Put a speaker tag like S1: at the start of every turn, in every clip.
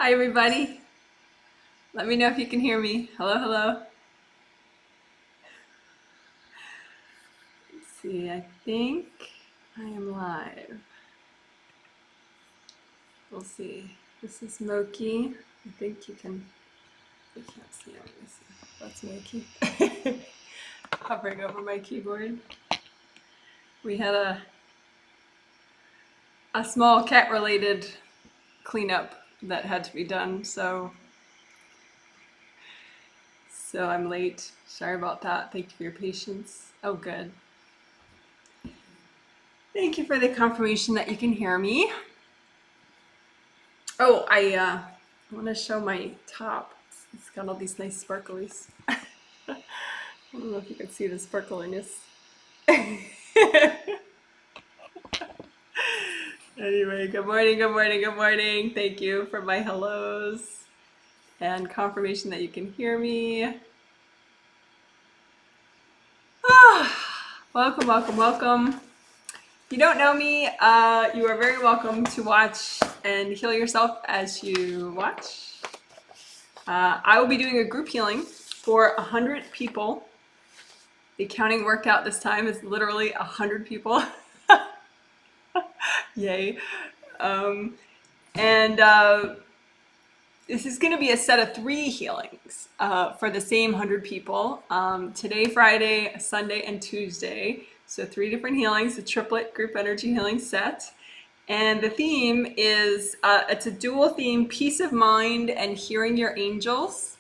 S1: Hi, everybody. Let me know if you can hear me. Hello, hello. Let's see, I think I am live. We'll see. This is Moki. I think you can't see it. Let me see. That's Moki. Hovering over my keyboard. We had a small cat-related cleanup that had to be done, so I'm late. Sorry about that. Thank you for your patience. Oh, good. Thank you for the confirmation that you can hear me. Oh, I want to show my top. It's got all these nice sparklies. I don't know if you can see the sparkliness. Anyway, good morning, good morning, good morning. Thank you for my hellos and confirmation that you can hear me. Welcome, welcome, welcome. If you don't know me, you are very welcome to watch and heal yourself as you watch. I will be doing a group healing for 100 people. The counting workout this time is literally 100 people. Yay. This is going to be a set of 3 healings for the same 100 people. Today, Friday, Sunday, and Tuesday. So 3 different healings, a triplet group energy healing set. And the theme is, it's a dual theme, peace of mind and hearing your angels,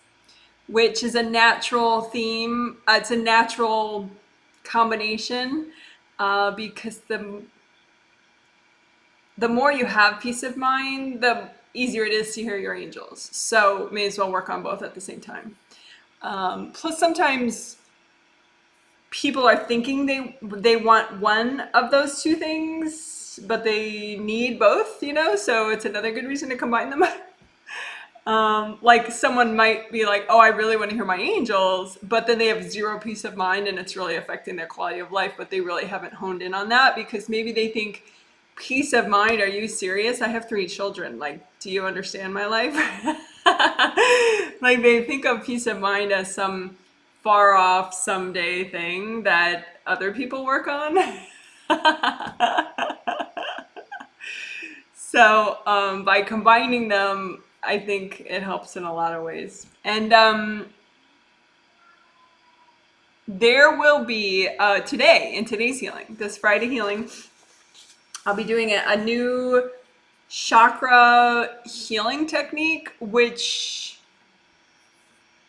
S1: which is a natural theme. It's a natural combination because the more you have peace of mind, the easier it is to hear your angels. So may as well work on both at the same time. Plus, sometimes people are thinking they want one of those 2 things, but they need both, so it's another good reason to combine them. Like someone might be like, oh, I really want to hear my angels, but then they have 0 peace of mind and it's really affecting their quality of life, but they really haven't honed in on that because maybe they think, peace of mind, are you serious? I have 3 children. Like, do you understand my life? Like they think of peace of mind as some far off someday thing that other people work on. So by combining them, I think it helps in a lot of ways. And there will be today, in today's healing, this Friday healing, I'll be doing a new chakra healing technique,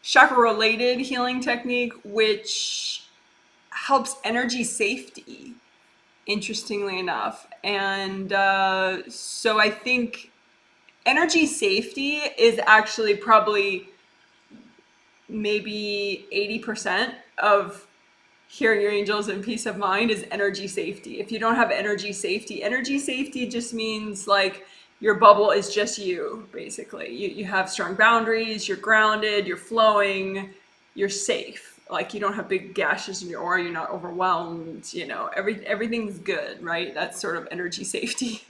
S1: chakra related healing technique, which helps energy safety, interestingly enough. And so I think energy safety is actually probably maybe 80% of hearing your angels and peace of mind is energy safety. If you don't have energy safety just means like your bubble is just you, basically. You have strong boundaries, you're grounded, you're flowing, you're safe. Like you don't have big gashes in your aura, you're not overwhelmed, everything's good, right? That's sort of energy safety.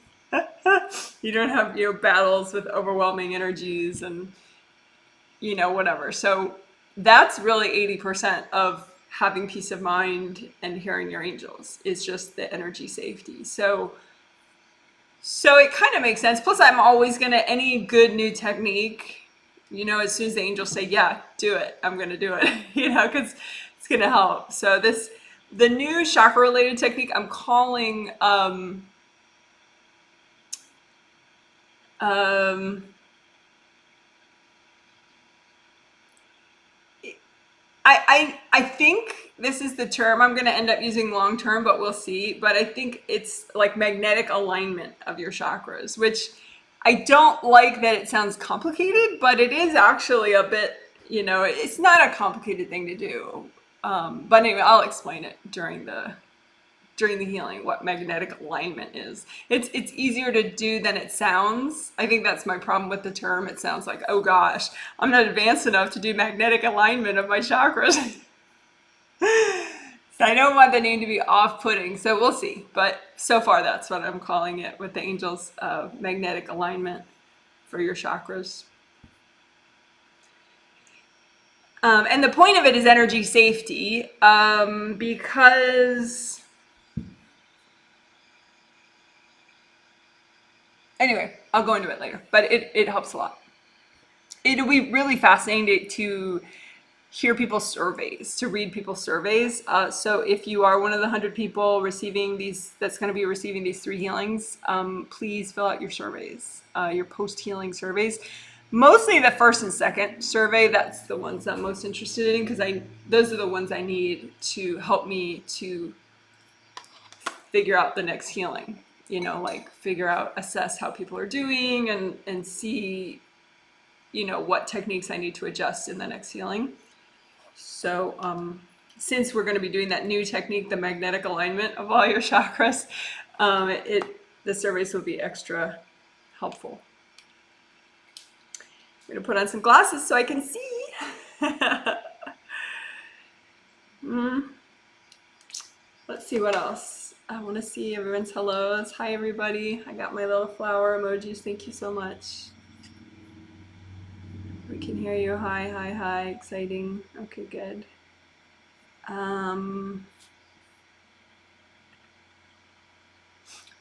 S1: You don't have, battles with overwhelming energies and, whatever. So that's really 80% of having peace of mind and hearing your angels is just the energy safety. So it kind of makes sense. Plus, I'm always any good new technique, as soon as the angels say, yeah, do it, I'm going to do it, because it's going to help. So the new chakra related technique I'm calling, I think this is the term I'm going to end up using long term, but we'll see. But I think it's like magnetic alignment of your chakras, which I don't like that it sounds complicated, but it is actually a bit, it's not a complicated thing to do. But anyway, I'll explain it during the healing, what magnetic alignment is. It's easier to do than it sounds. I think that's my problem with the term. It sounds like, oh gosh, I'm not advanced enough to do magnetic alignment of my chakras. So I don't want the name to be off-putting, so we'll see. But so far, that's what I'm calling it with the angels, magnetic alignment for your chakras. And the point of it is energy safety, because anyway, I'll go into it later, but it helps a lot. It'll be really fascinating to hear people's surveys, to read people's surveys. So if you are one of the 100 people receiving these, that's going to be receiving these 3 healings, please fill out your surveys, your post-healing surveys. Mostly the first and second survey, that's the ones I'm most interested in, because those are the ones I need to help me to figure out the next healing. Like assess how people are doing and see, what techniques I need to adjust in the next healing. So since we're going to be doing that new technique, the magnetic alignment of all your chakras, the surveys will be extra helpful. I'm going to put on some glasses so I can see. Let's see what else. I want to see everyone's hellos. Hi, everybody. I got my little flower emojis. Thank you so much. We can hear you. Hi, hi, hi. Exciting. Okay, good.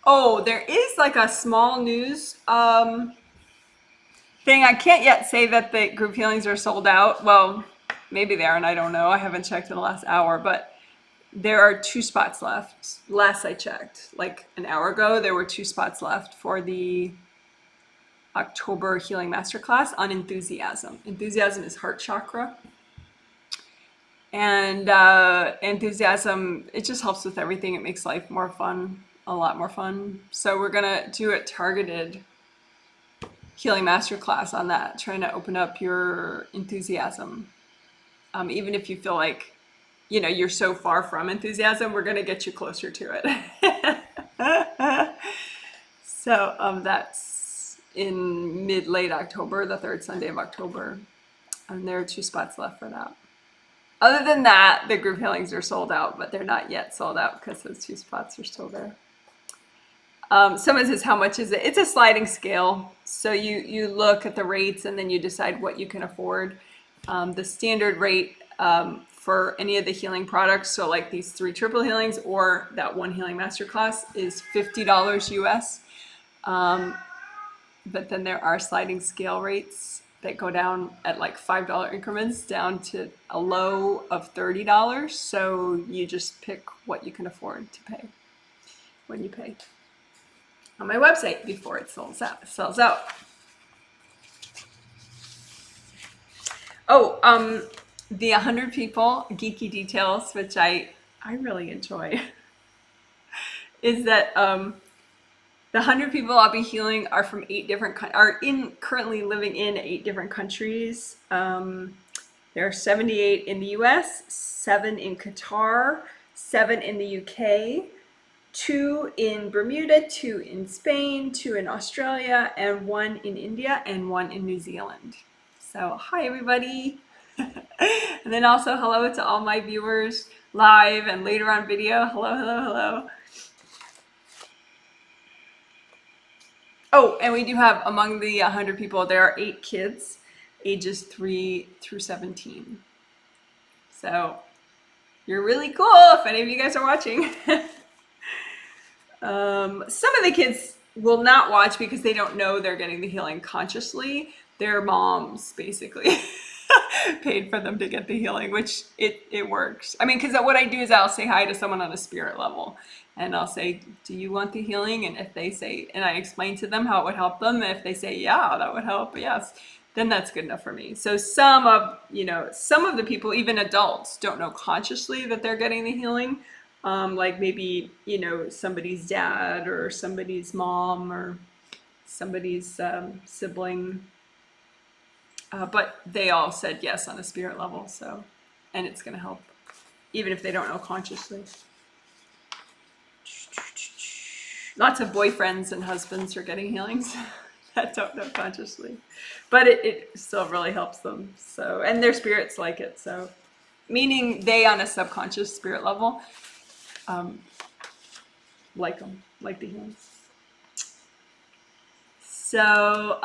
S1: Oh, there is like a small news thing. I can't yet say that the group healings are sold out. Well, maybe they are, and I don't know. I haven't checked in the last hour, but there are 2 spots left. Last I checked, like an hour ago, there were 2 spots left for the October Healing Masterclass on enthusiasm. Enthusiasm is heart chakra. And enthusiasm, it just helps with everything. It makes life more fun, a lot more fun. So we're going to do a targeted healing masterclass on that, trying to open up your enthusiasm. Even if you feel like, you're so far from enthusiasm, we're going to get you closer to it. So that's in late October, the 3rd Sunday of October. And there are 2 spots left for that. Other than that, the group healings are sold out, but they're not yet sold out because those 2 spots are still there. Someone says, how much is it? It's a sliding scale. So you look at the rates and then you decide what you can afford. The standard rate for any of the healing products, so like these 3 triple healings or that 1 healing masterclass, is $50 US. But then there are sliding scale rates that go down at like $5 increments down to a low of $30. So you just pick what you can afford to pay when you pay on my website before it sells out. Oh, the 100 people geeky details, which I really enjoy, is that the 100 people I'll be healing are from 8 different currently living in 8 different countries. There are 78 in the US, 7 in Qatar, 7 in the UK, 2 in Bermuda, 2 in Spain, 2 in Australia, and 1 in India, and 1 in New Zealand. So hi, everybody. And then also hello to all my viewers live and later on video. Hello, hello, hello. Oh, and we do have, among the 100 people, there are 8 kids, ages 3 through 17. So you're really cool if any of you guys are watching. Some of the kids will not watch because they don't know they're getting the healing consciously. Their moms basically paid for them to get the healing, which it works. I mean, because what I do is I'll say hi to someone on a spirit level. And I'll say, do you want the healing? And if they say, and I explain to them how it would help them. And if they say, yeah, that would help, yes, then that's good enough for me. So some of the people, even adults, don't know consciously that they're getting the healing. Like maybe, somebody's dad or somebody's mom or somebody's sibling. But they all said yes on a spirit level. So, and it's going to help, even if they don't know consciously. Lots of boyfriends and husbands are getting healings that don't know consciously, but it still really helps them. So, and their spirits like it. So, meaning they on a subconscious spirit level, like them, like the healings. So,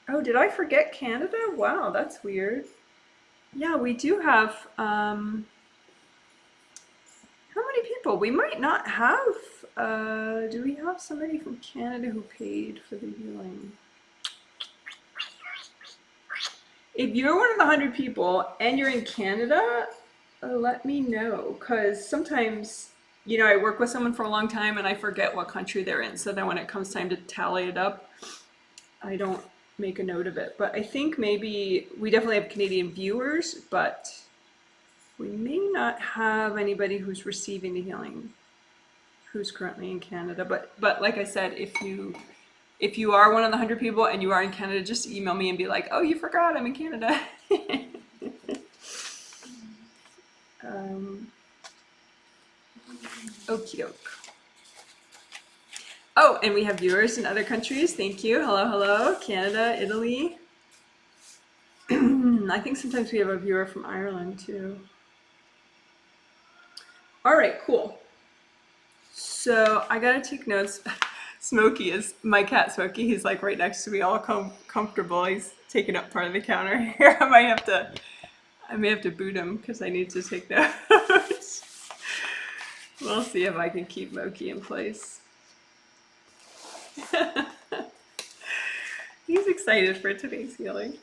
S1: oh, did I forget Canada? Wow, that's weird. Yeah, we do have, how many people? We might not have, do we have somebody from Canada who paid for the healing? If you're one of the 100 people and you're in Canada, let me know. Because sometimes, I work with someone for a long time and I forget what country they're in. So then when it comes time to tally it up, I don't make a note of it. But I think maybe we definitely have Canadian viewers, but we may not have anybody who's receiving the healing who's currently in Canada. But like I said, if you are one of the 100 people and you are in Canada, just email me and be like, oh, you forgot I'm in Canada. Okie doke. Oh, and we have viewers in other countries. Thank you. Hello, hello. Canada, Italy. I think sometimes we have a viewer from Ireland too. All right, cool. So I gotta take notes. Smokey is my cat. Smokey. He's like right next to me, all comfortable. He's taking up part of the counter here. I may have to boot him because I need to take notes. We'll see if I can keep Moki in place. He's excited for today's healing.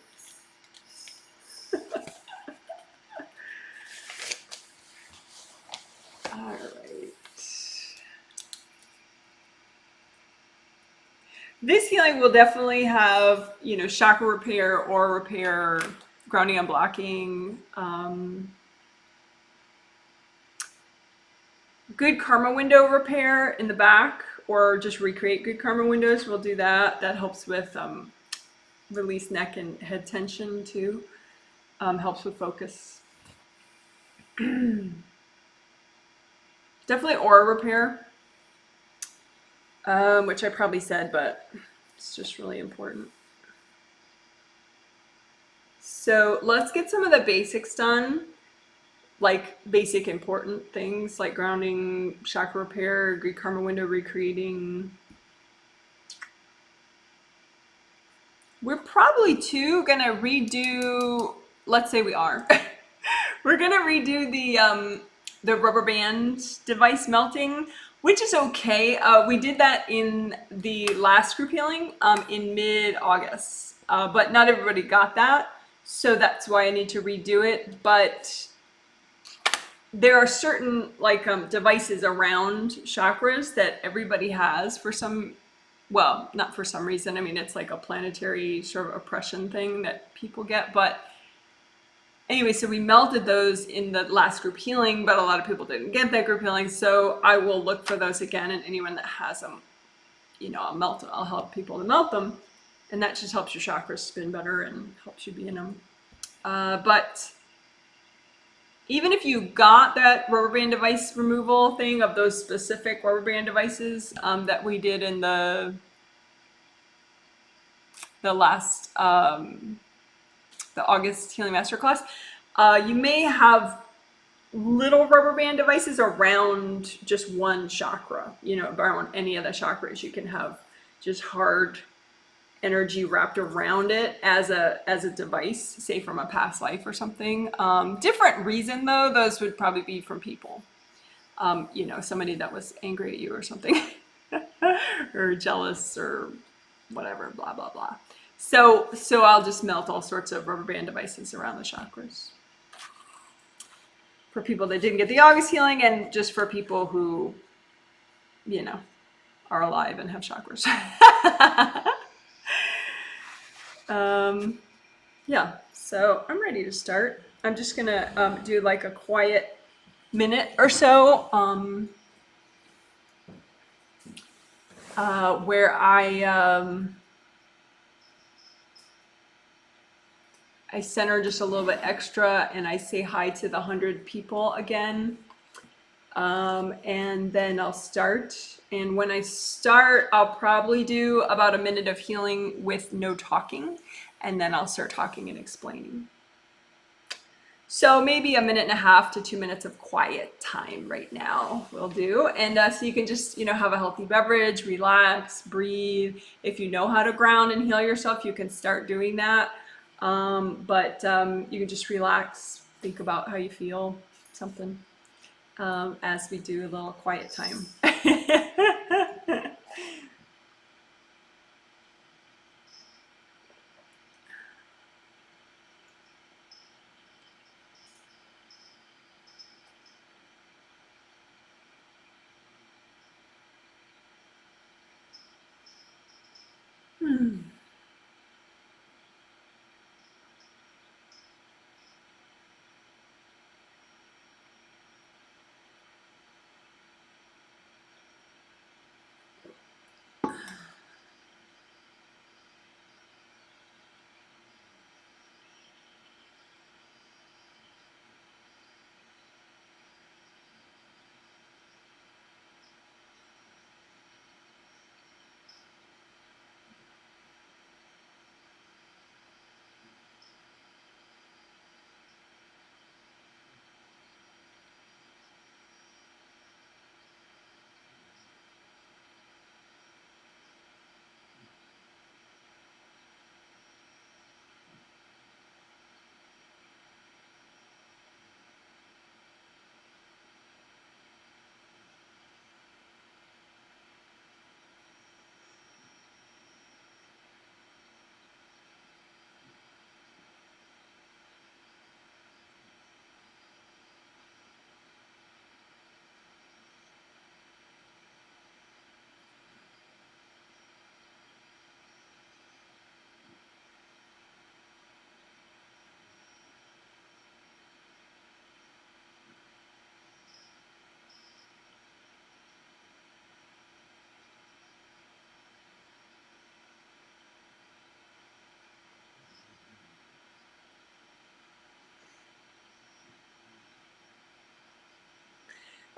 S1: All right. This healing will definitely have, chakra repair, aura repair, grounding and blocking, good karma window repair in the back, or just recreate good karma windows. We'll do that. That helps with release neck and head tension too. Helps with focus. Definitely aura repair, which I probably said, but it's just really important. So let's get some of the basics done, like basic important things like grounding, chakra repair, good karma window recreating. We're probably too gonna redo, let's say we are, we're gonna redo the rubber band device melting, which is okay. We did that in the last group healing in mid-August, but not everybody got that. So that's why I need to redo it. But there are certain devices around chakras that everybody has for some, well, not for some reason. I mean, it's like a planetary sort of oppression thing that people get. But anyway, so we melted those in the last group healing, but a lot of people didn't get that group healing. So I will look for those again, and anyone that has them, I'll melt them. I'll help people to melt them. And that just helps your chakras spin better and helps you be in them. But even if you got that rubber band device removal thing of those specific rubber band devices that we did in the last the August Healing Masterclass, you may have little rubber band devices around just one chakra. Around any of the chakras, you can have just hard energy wrapped around it as a device, say from a past life or something. Different reason though, those would probably be from people. Somebody that was angry at you or something, or jealous or whatever, blah blah blah. So I'll just melt all sorts of rubber band devices around the chakras for people that didn't get the August healing, and just for people who, are alive and have chakras. Yeah, so I'm ready to start. I'm just gonna do like a quiet minute or so where I center just a little bit extra and I say hi to the 100 people again. And then I'll start. And when I start, I'll probably do about a minute of healing with no talking. And then I'll start talking and explaining. So maybe a minute and a half to 2 minutes of quiet time right now will do. And so you can just, have a healthy beverage, relax, breathe. If you know how to ground and heal yourself, you can start doing that. But you can just relax, think about how you feel, something, as we do a little quiet time.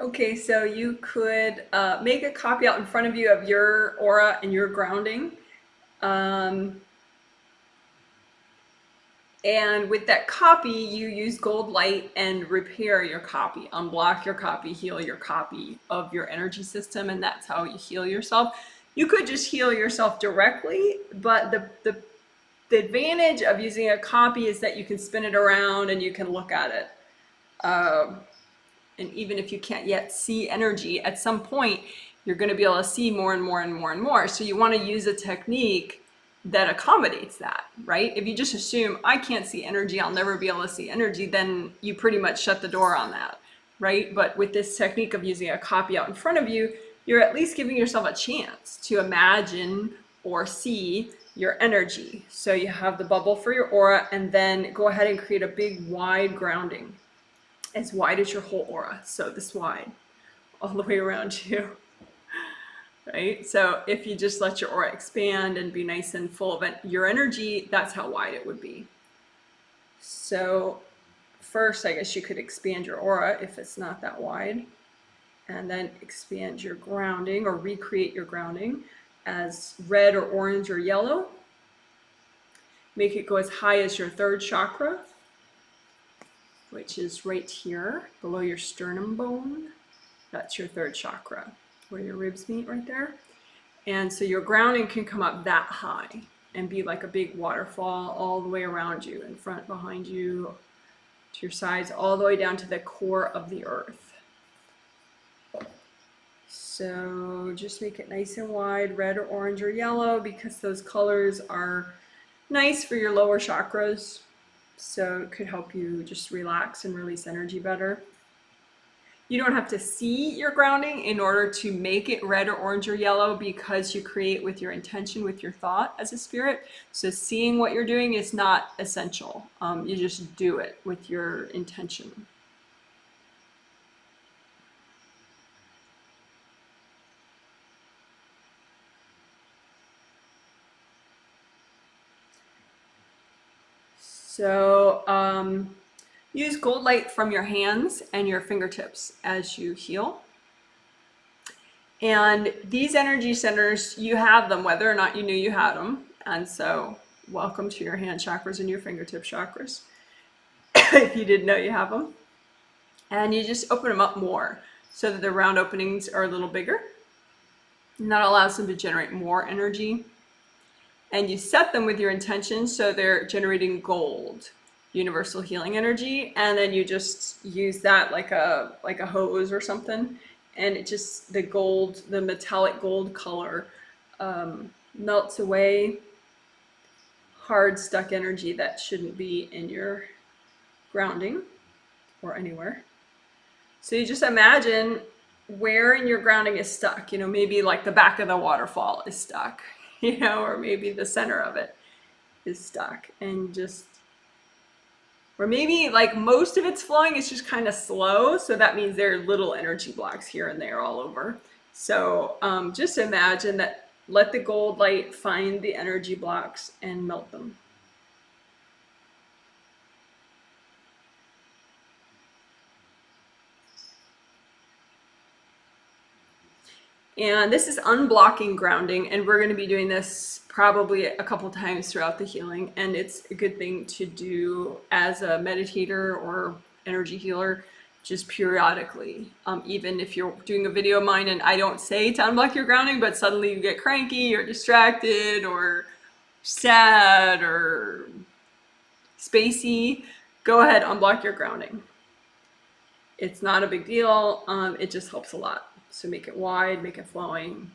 S1: Okay, so you could make a copy out in front of you of your aura and your grounding. Um, and with that copy, you use gold light and repair your copy, unblock your copy, heal your copy of your energy system, and that's how you heal yourself. You could just heal yourself directly, but the advantage of using a copy is that you can spin it around and you can look at it. And even if you can't yet see energy, at some point you're going to be able to see more and more and more and more. So you want to use a technique that accommodates that, right? If you just assume I can't see energy, I'll never be able to see energy, then you pretty much shut the door on that, right? But with this technique of using a copy out in front of you, you're at least giving yourself a chance to imagine or see your energy. So you have the bubble for your aura, and then go ahead and create a big wide grounding, as wide as your whole aura. So this wide, all the way around you, right? So if you just let your aura expand and be nice and full of your energy, that's how wide it would be. So first, I guess you could expand your aura if it's not that wide, and then expand your grounding or recreate your grounding as red or orange or yellow. Make it go as high as your third chakra, which is right here below your sternum bone. That's your third chakra, where your ribs meet right there. And so your grounding can come up that high and be like a big waterfall all the way around you, in front, behind you, to your sides, all the way down to the core of the earth. So just make it nice and wide, red or orange or yellow, because those colors are nice for your lower chakras. So it could help you just relax and release energy better. You don't have to see your grounding in order to make it red or orange or yellow, because you create with your intention, with your thought as a spirit. So seeing what you're doing is not essential. You just do it with your intention. So use gold light from your hands and your fingertips as you heal. And these energy centers, you have them whether or not you knew you had them. And so welcome to your hand chakras and your fingertip chakras, if you didn't know you have them. And you just open them up more so that the round openings are a little bigger. And that allows them to generate more energy. and you set them with your intention, so they're generating gold, universal healing energy, and then you just use that like a hose or something, and it just, the gold, the metallic gold color melts away hard stuck energy that shouldn't be in your grounding or anywhere. So you just imagine where in your grounding is stuck, maybe like the back of the waterfall is stuck, or maybe the center of it is stuck, and just, or maybe like most of it's flowing, it's just kind of slow. So that means there are little energy blocks here and there all over. So just imagine that, let the gold light find the energy blocks and melt them. And this is unblocking grounding, and we're going to be doing this probably a couple times throughout the healing, and it's a good thing to do as a meditator or energy healer, just periodically. Even if you're doing a video of mine and I don't say to unblock your grounding, but suddenly you get cranky or distracted or sad or spacey, go ahead, unblock your grounding. It's not a big deal. It just helps a lot. So make it wide, make it flowing.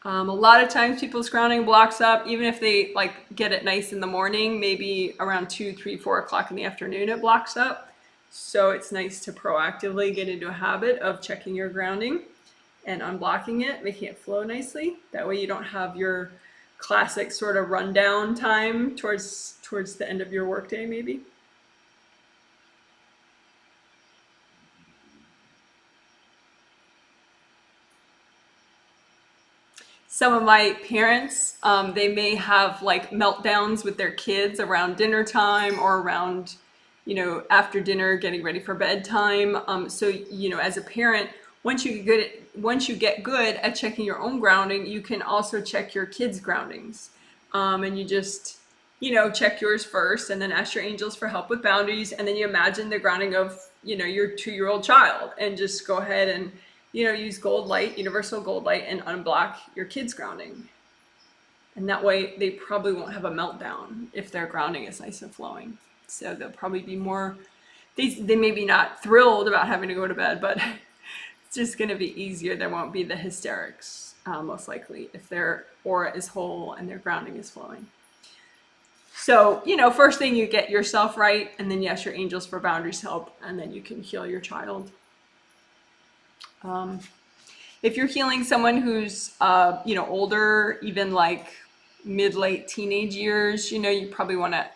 S1: A lot of times people's grounding blocks up, even if they like get it nice in the morning, maybe around 2, 3, 4 o'clock in the afternoon, it blocks up. So it's nice to proactively get into a habit of checking your grounding and unblocking it, making it flow nicely. That way you don't have your classic sort of rundown time towards the end of your workday, maybe. Some of my parents, they may have like meltdowns with their kids around dinner time or around, after dinner, getting ready for bedtime. So, as a parent, once you get good at checking your own grounding, you can also check your kids' groundings. And you just, check yours first, and then ask your angels for help with boundaries. And then you imagine the grounding of, your 2-year-old child, and just go ahead and, use gold light, universal gold light, and unblock your kids' grounding. And that way they probably won't have a meltdown if their grounding is nice and flowing. So they'll probably be more, they may be not thrilled about having to go to bed, but it's just going to be easier. There won't be the hysterics, most likely, if their aura is whole and their grounding is flowing. So, first thing, you get yourself right, and then you ask your angels for boundaries help, and then you can heal your child. If you're healing someone who's, older, even like mid-late teenage years, you probably want to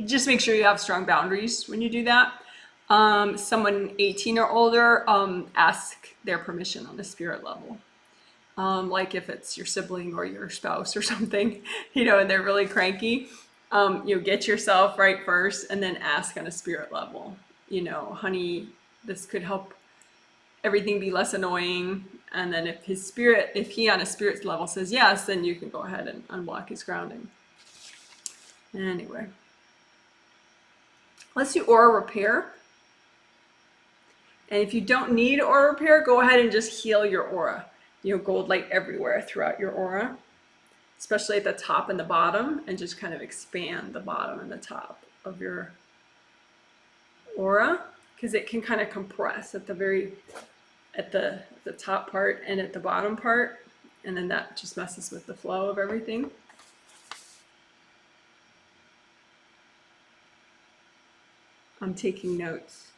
S1: just make sure you have strong boundaries when you do that. Someone 18 or older, ask their permission on a spirit level. Like if it's your sibling or your spouse or something, and they're really cranky. Get yourself right first, and then ask on a spirit level, honey, this could help everything be less annoying. And then if he on a spirit level says yes, then you can go ahead and unblock his grounding. Anyway, let's do aura repair. And if you don't need aura repair, go ahead and just heal your aura. Gold light everywhere throughout your aura, especially at the top and the bottom, and just kind of expand the bottom and the top of your aura, because it can kind of compress at the top part and at the bottom part, and then that just messes with the flow of everything. I'm taking notes.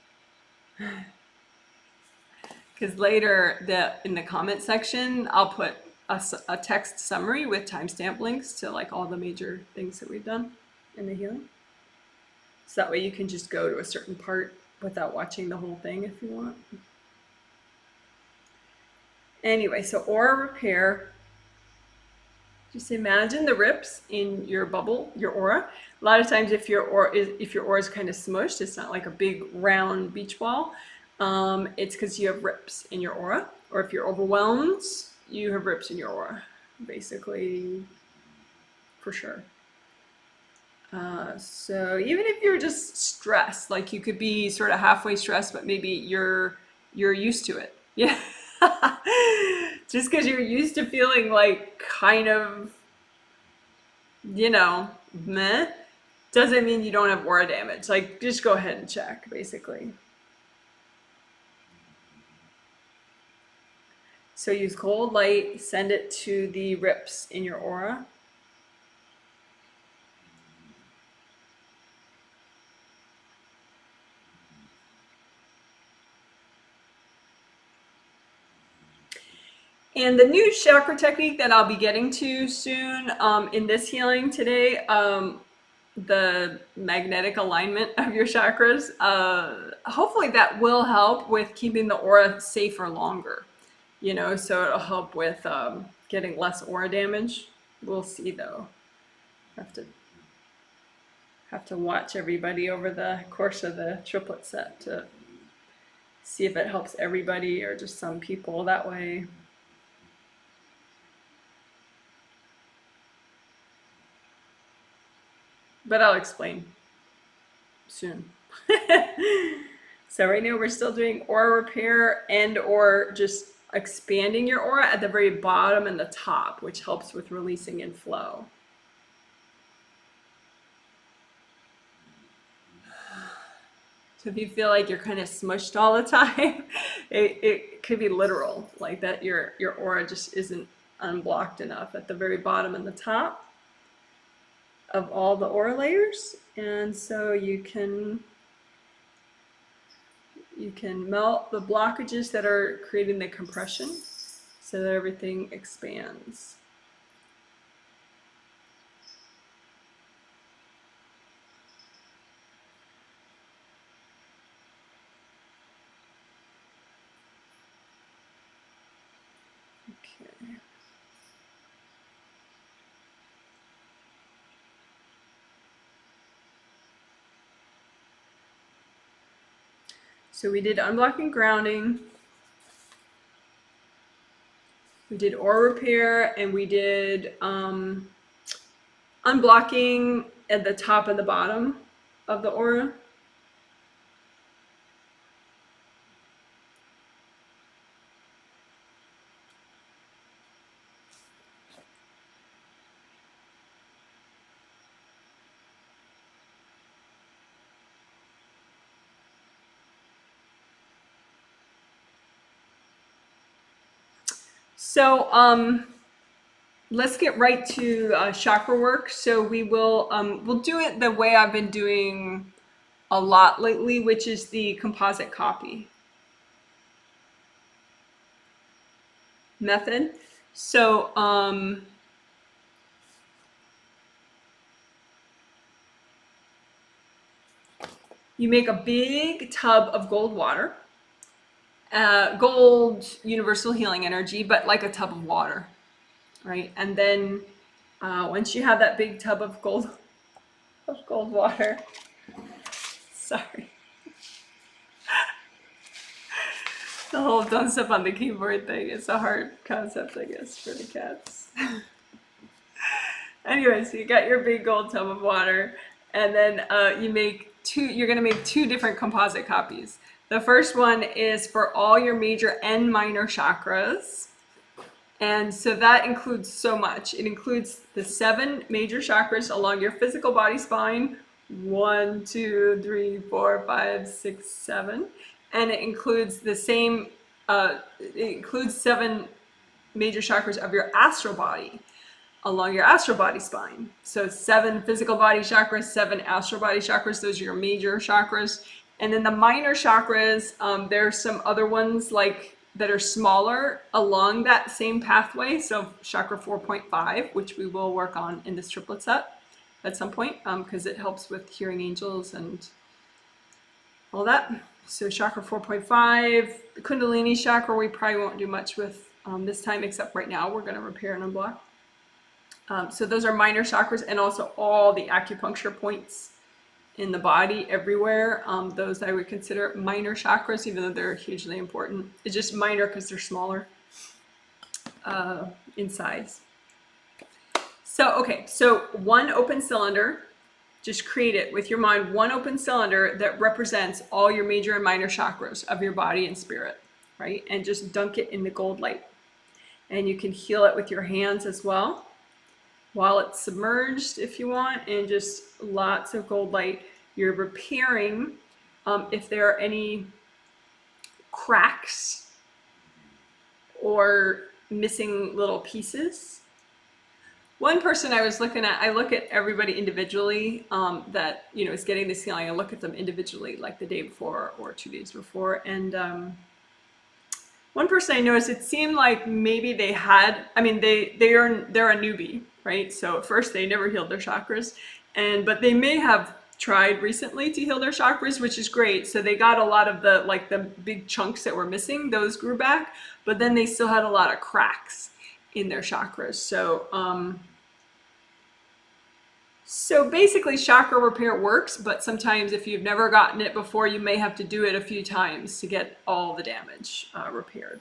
S1: Because later in the comment section, I'll put a text summary with timestamp links to like all the major things that we've done in the healing. So that way you can just go to a certain part without watching the whole thing if you want. Anyway, so aura repair. Just imagine the rips in your bubble, your aura. A lot of times if your aura is kind of smushed, it's not like a big round beach ball. It's because you have rips in your aura, or if you're overwhelmed, you have rips in your aura, basically, for sure. So even if you're just stressed, like you could be sort of halfway stressed, but maybe you're used to it. Yeah. Just because you're used to feeling like kind of, you know, meh, doesn't mean you don't have aura damage. Like just go ahead and check, basically. So use cold light, send it to the rips in your aura. And the new chakra technique that I'll be getting to soon in this healing today, the magnetic alignment of your chakras, hopefully that will help with keeping the aura safer longer. You know, so it'll help with getting less aura damage. We'll see though. Have to have to watch everybody over the course of the triplet set to see if it helps everybody or just some people that way. But I'll explain soon. So right now we're still doing aura repair and or just expanding your aura at the very bottom and the top, which helps with releasing and flow. So if you feel like you're kind of smushed all the time, it could be literal, like that your aura just isn't unblocked enough at the very bottom and the top of all the aura layers. And so you can melt the blockages that are creating the compression so that everything expands. Okay. So we did unblocking grounding, we did aura repair, and we did unblocking at the top and the bottom of the aura. So let's get right to chakra work. So we'll do it the way I've been doing a lot lately, which is the composite copy method. So you make a big tub of gold water, gold universal healing energy, but like a tub of water, right? And then once you have that big tub of gold water, sorry, the whole don't step on the keyboard thing is a hard concept, I guess, for the cats. Anyway, so you got your big gold tub of water, and then you're gonna make two different composite copies. The first one is for all your major and minor chakras. And so that includes so much. It includes the 7 major chakras along your physical body spine, 1, 2, 3, 4, 5, 6, 7. And it includes it includes 7 major chakras of your astral body along your astral body spine. So 7 physical body chakras, 7 astral body chakras, those are your major chakras. And then the minor chakras, there's some other ones like that are smaller along that same pathway. So chakra 4.5, which we will work on in this triplet set at some point, because it helps with hearing angels and all that. So chakra 4.5, the Kundalini chakra, we probably won't do much with this time, except right now we're going to repair and unblock. So those are minor chakras, and also all the acupuncture points in the body everywhere. Those I would consider minor chakras, even though they're hugely important. It's just minor because they're smaller in size. So, okay, so 1 open cylinder just create it with your mind, one open cylinder that represents all your major and minor chakras of your body and spirit, right? And just dunk it in the gold light. And you can heal it with your hands as well while it's submerged if you want, and just lots of gold light. You're repairing if there are any cracks or missing little pieces. One person I was looking at, I look at everybody individually that, you know, is getting this healing. I look at them individually, like the day before or 2 days before. And one person I noticed, it seemed like maybe they had, I mean, they're a newbie, right? So at first they never healed their chakras, but they may have tried recently to heal their chakras, which is great. So they got a lot of the big chunks that were missing, those grew back, but then they still had a lot of cracks in their chakras. So basically chakra repair works, but sometimes if you've never gotten it before, you may have to do it a few times to get all the damage repaired.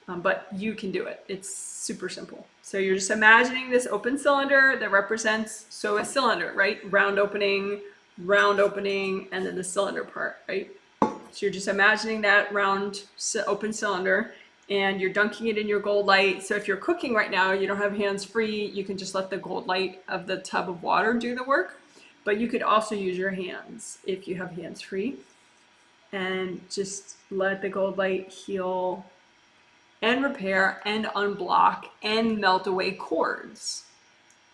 S1: But you can do it. It's super simple. So you're just imagining this open cylinder that represents, so a cylinder, right? Round opening, and then the cylinder part, right? So you're just imagining that round open cylinder, and you're dunking it in your gold light. So if you're cooking right now, you don't have hands free, you can just let the gold light of the tub of water do the work. But you could also use your hands if you have hands free, and just let the gold light heal and repair and unblock and melt away cords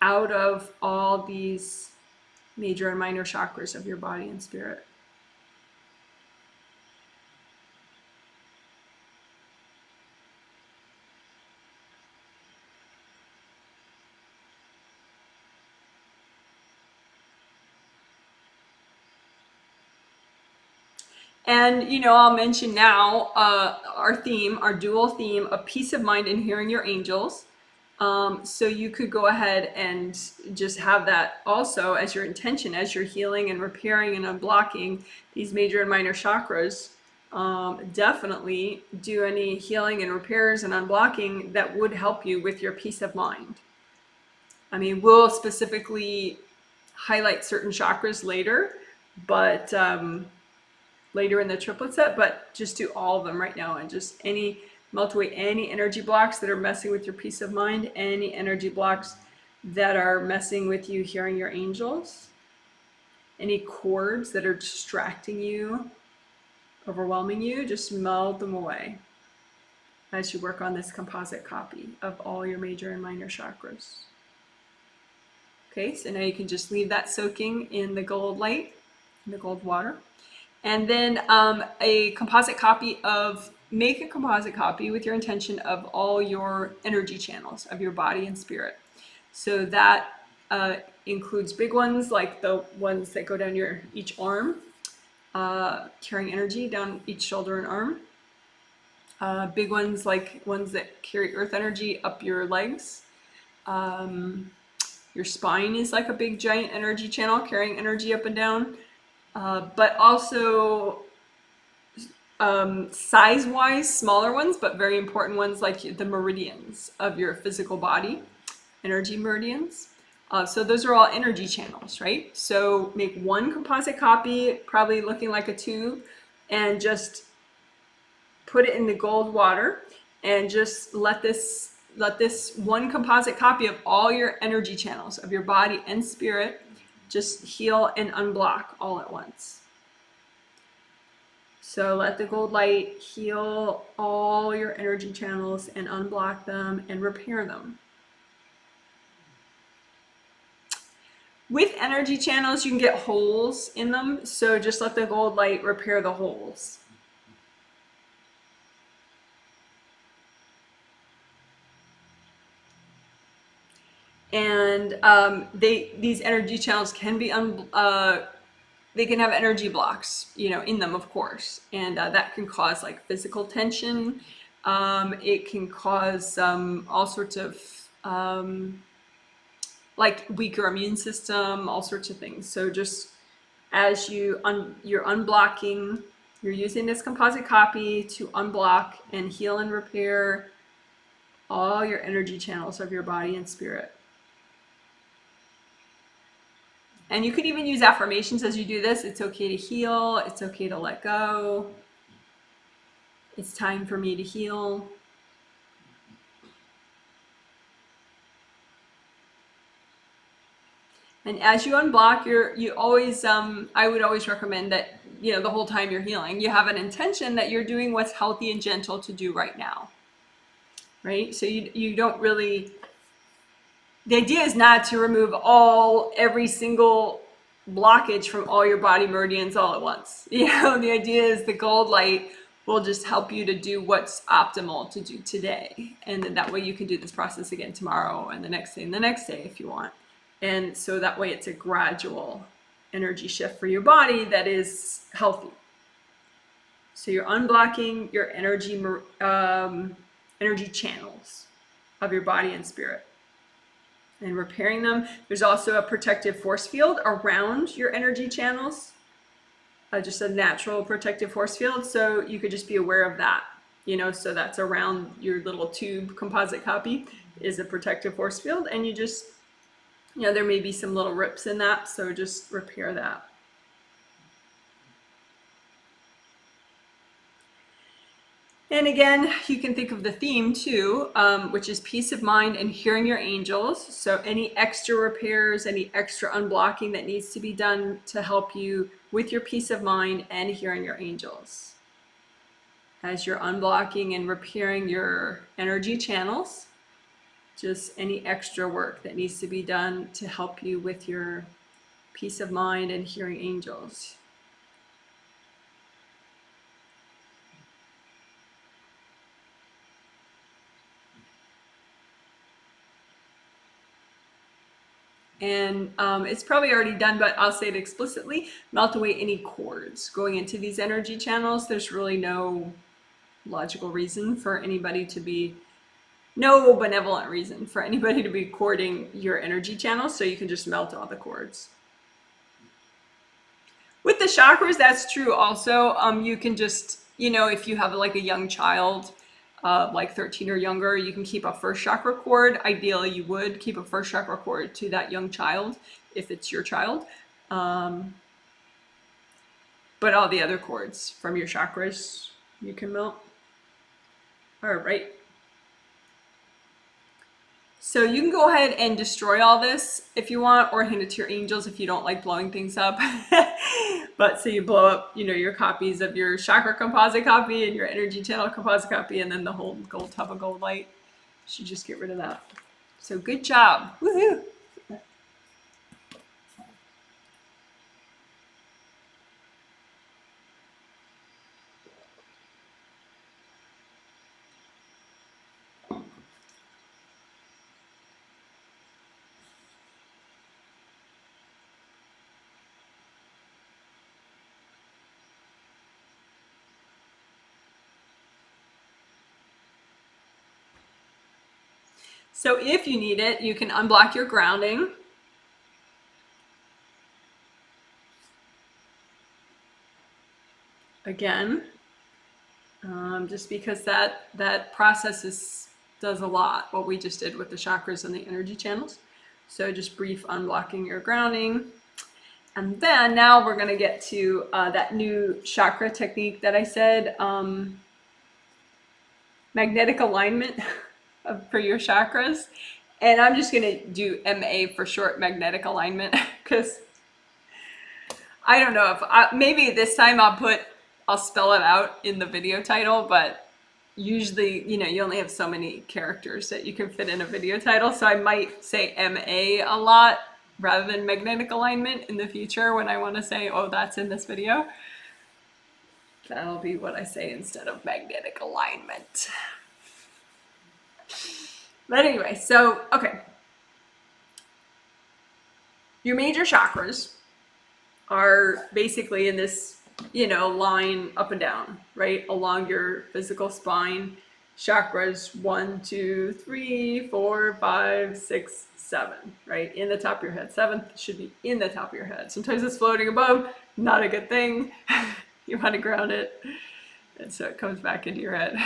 S1: out of all these major and minor chakras of your body and spirit. And, you know, I'll mention now our dual theme of peace of mind and hearing your angels. So you could go ahead and just have that also as your intention, as you're healing and repairing and unblocking these major and minor chakras. Definitely do any healing and repairs and unblocking that would help you with your peace of mind. I mean, we'll specifically highlight certain chakras later, but later in the triplet set, but just do all of them right now, and just melt away any energy blocks that are messing with your peace of mind, any energy blocks that are messing with you hearing your angels, any cords that are distracting you, overwhelming you, just melt them away as you work on this composite copy of all your major and minor chakras. Okay, so now you can just leave that soaking in the gold light, in the gold water. And then make a composite copy with your intention of all your energy channels of your body and spirit. So that includes big ones, like the ones that go down each arm, carrying energy down each shoulder and arm. Big ones, like ones that carry earth energy up your legs. Your spine is like a big giant energy channel carrying energy up and down. But also size-wise, smaller ones, but very important ones, like the meridians of your physical body, energy meridians. So those are all energy channels, right? So make one composite copy, probably looking like a tube, and just put it in the gold water, and just let this one composite copy of all your energy channels of your body and spirit just heal and unblock all at once. So let the gold light heal all your energy channels and unblock them and repair them. With energy channels, you can get holes in them, so just let the gold light repair the holes. And these energy channels can be they can have energy blocks, you know, in them, of course, and that can cause like physical tension. It can cause all sorts of like weaker immune system, all sorts of things. So just as you're unblocking, you're using this composite copy to unblock and heal and repair all your energy channels of your body and spirit. And you could even use affirmations as you do this. It's okay to heal. It's okay to let go. It's time for me to heal. And as you unblock, you always, I would always recommend that, the whole time you're healing, you have an intention that you're doing what's healthy and gentle to do right now, right? So you don't really, the idea is not to remove every single blockage from all your body meridians all at once. The idea is the gold light will just help you to do what's optimal to do today. And then that way you can do this process again tomorrow and the next day and the next day if you want. And so that way it's a gradual energy shift for your body that is healthy. So you're unblocking your energy channels of your body and spirit and repairing them. There's also a protective force field around your energy channels, just a natural protective force field. So you could just be aware of that, so that's around your little tube composite copy is a protective force field. And you just, there may be some little rips in that. So just repair that. And again, you can think of the theme too, which is peace of mind and hearing your angels. So any extra repairs, any extra unblocking that needs to be done to help you with your peace of mind and hearing your angels. As you're unblocking and repairing your energy channels, just any extra work that needs to be done to help you with your peace of mind and hearing angels. And it's probably already done, but I'll say it explicitly. Melt away any cords going into these energy channels. There's really no logical reason for anybody to be, no benevolent reason for anybody to be cording your energy channels. So you can just melt all the cords. With the chakras, that's true also. You can just, if you have like a young child, like 13 or younger, you can keep a first chakra cord. Ideally, you would keep a first chakra cord to that young child if it's your child. But all the other cords from your chakras, you can melt. All right. So you can go ahead and destroy all this if you want, or hand it to your angels if you don't like blowing things up. But so you blow up, your copies of your chakra composite copy and your energy channel composite copy, and then the whole gold tub of gold light. You should just get rid of that. So good job. Woohoo! So if you need it, you can unblock your grounding. Again, just because that process does a lot, what we just did with the chakras and the energy channels. So just brief unblocking your grounding. And then now we're going to get to that new chakra technique that I said, magnetic alignment for your chakras. And I'm just going to do MA for short, magnetic alignment, because I don't know if maybe this time I'll spell it out in the video title, but usually, you only have so many characters that you can fit in a video title. So I might say MA a lot rather than magnetic alignment in the future when I want to say, oh, that's in this video. That'll be what I say instead of magnetic alignment. But anyway, so, okay. Your major chakras are basically in this, line up and down, right? Along your physical spine. Chakras 1, 2, 3, 4, 5, 6, 7, right? In the top of your head. 7th should be in the top of your head. Sometimes it's floating above, not a good thing. You want to ground it. And so it comes back into your head.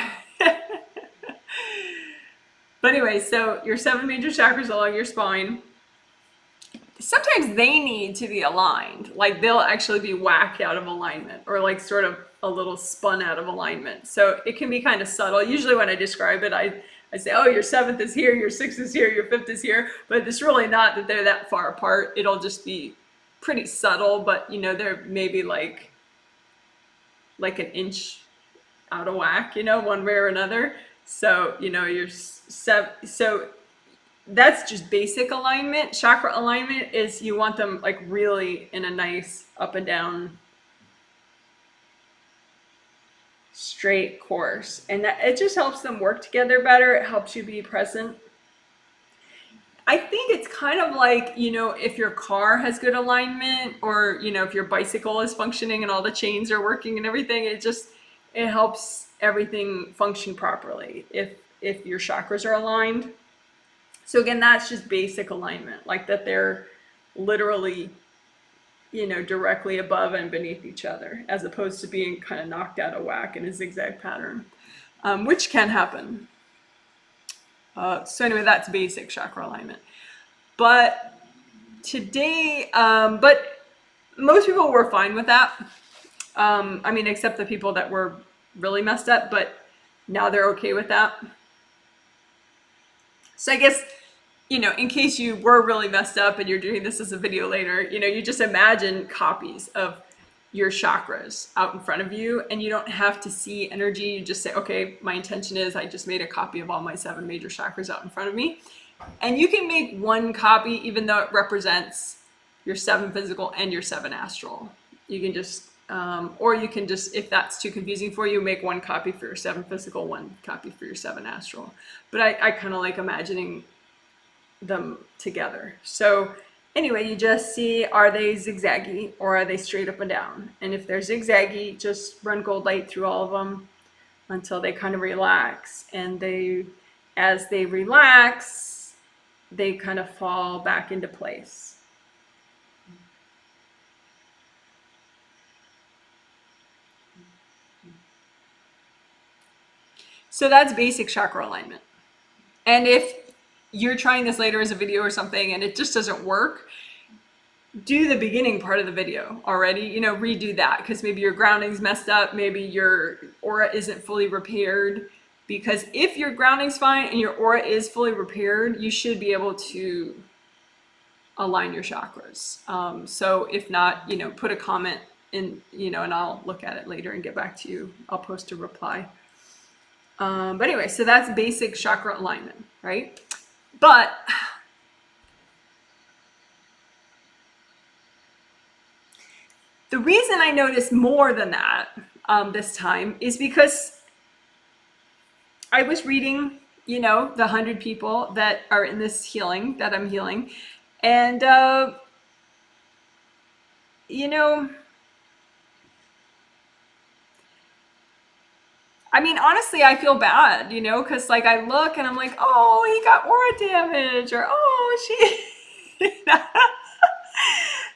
S1: But anyway, so your 7 major chakras along your spine. sometimes they need to be aligned. Like they'll actually be whacked out of alignment, or like sort of a little spun out of alignment. So it can be kind of subtle. Usually when I describe it, I say, oh, your seventh is here, your sixth is here, your fifth is here. But it's really not that they're that far apart. It'll just be pretty subtle, but you know, they're maybe like an inch out of whack, you know, one way or another. So, you know, so that's just basic alignment. Chakra alignment is you want them like really in a nice up and down straight course, and that it just helps them work together better. It helps you be present. I think it's kind of like, you know, if your car has good alignment, or, you know, if your bicycle is functioning and all the chains are working and everything, it helps everything function properly if your chakras are aligned. So again, that's just basic alignment, like that they're literally, you know, directly above and beneath each other, as opposed to being kind of knocked out of whack in a zigzag pattern, which can happen. So anyway, that's basic chakra alignment. But today, but most people were fine with that. I mean, except the people that were really messed up, but now they're okay with that. So I guess, you know, in case you were really messed up and you're doing this as a video later, you know, you just imagine copies of your chakras out in front of you, and you don't have to see energy. You just say, okay, my intention is I just made a copy of all my 7 major chakras out in front of me. And you can make one copy even though it represents your 7 physical and your 7 astral. You can just, or you can just, if that's too confusing for you, make one copy for your 7 physical, one copy for your 7 astral. But I kind of like imagining them together. So anyway, you just see, are they zigzaggy or are they straight up and down? And if they're zigzaggy, just run gold light through all of them until they kind of relax. And as they relax, they kind of fall back into place. So that's basic chakra alignment. And if you're trying this later as a video or something and it just doesn't work, do the beginning part of the video already, you know, redo that, because maybe your grounding's messed up, maybe your aura isn't fully repaired. Because if your grounding's fine and your aura is fully repaired, you should be able to align your chakras. So if not, you know, put a comment in, you know, and I'll look at it later and get back to you. I'll post a reply. But anyway, so that's basic chakra alignment, right? But the reason I noticed more than that this time is because I was reading, you know, the 100 people that are in this healing that I'm healing. And, you know, I mean, honestly, I feel bad, you know, because like I look and I'm like, oh, he got aura damage, or oh, she,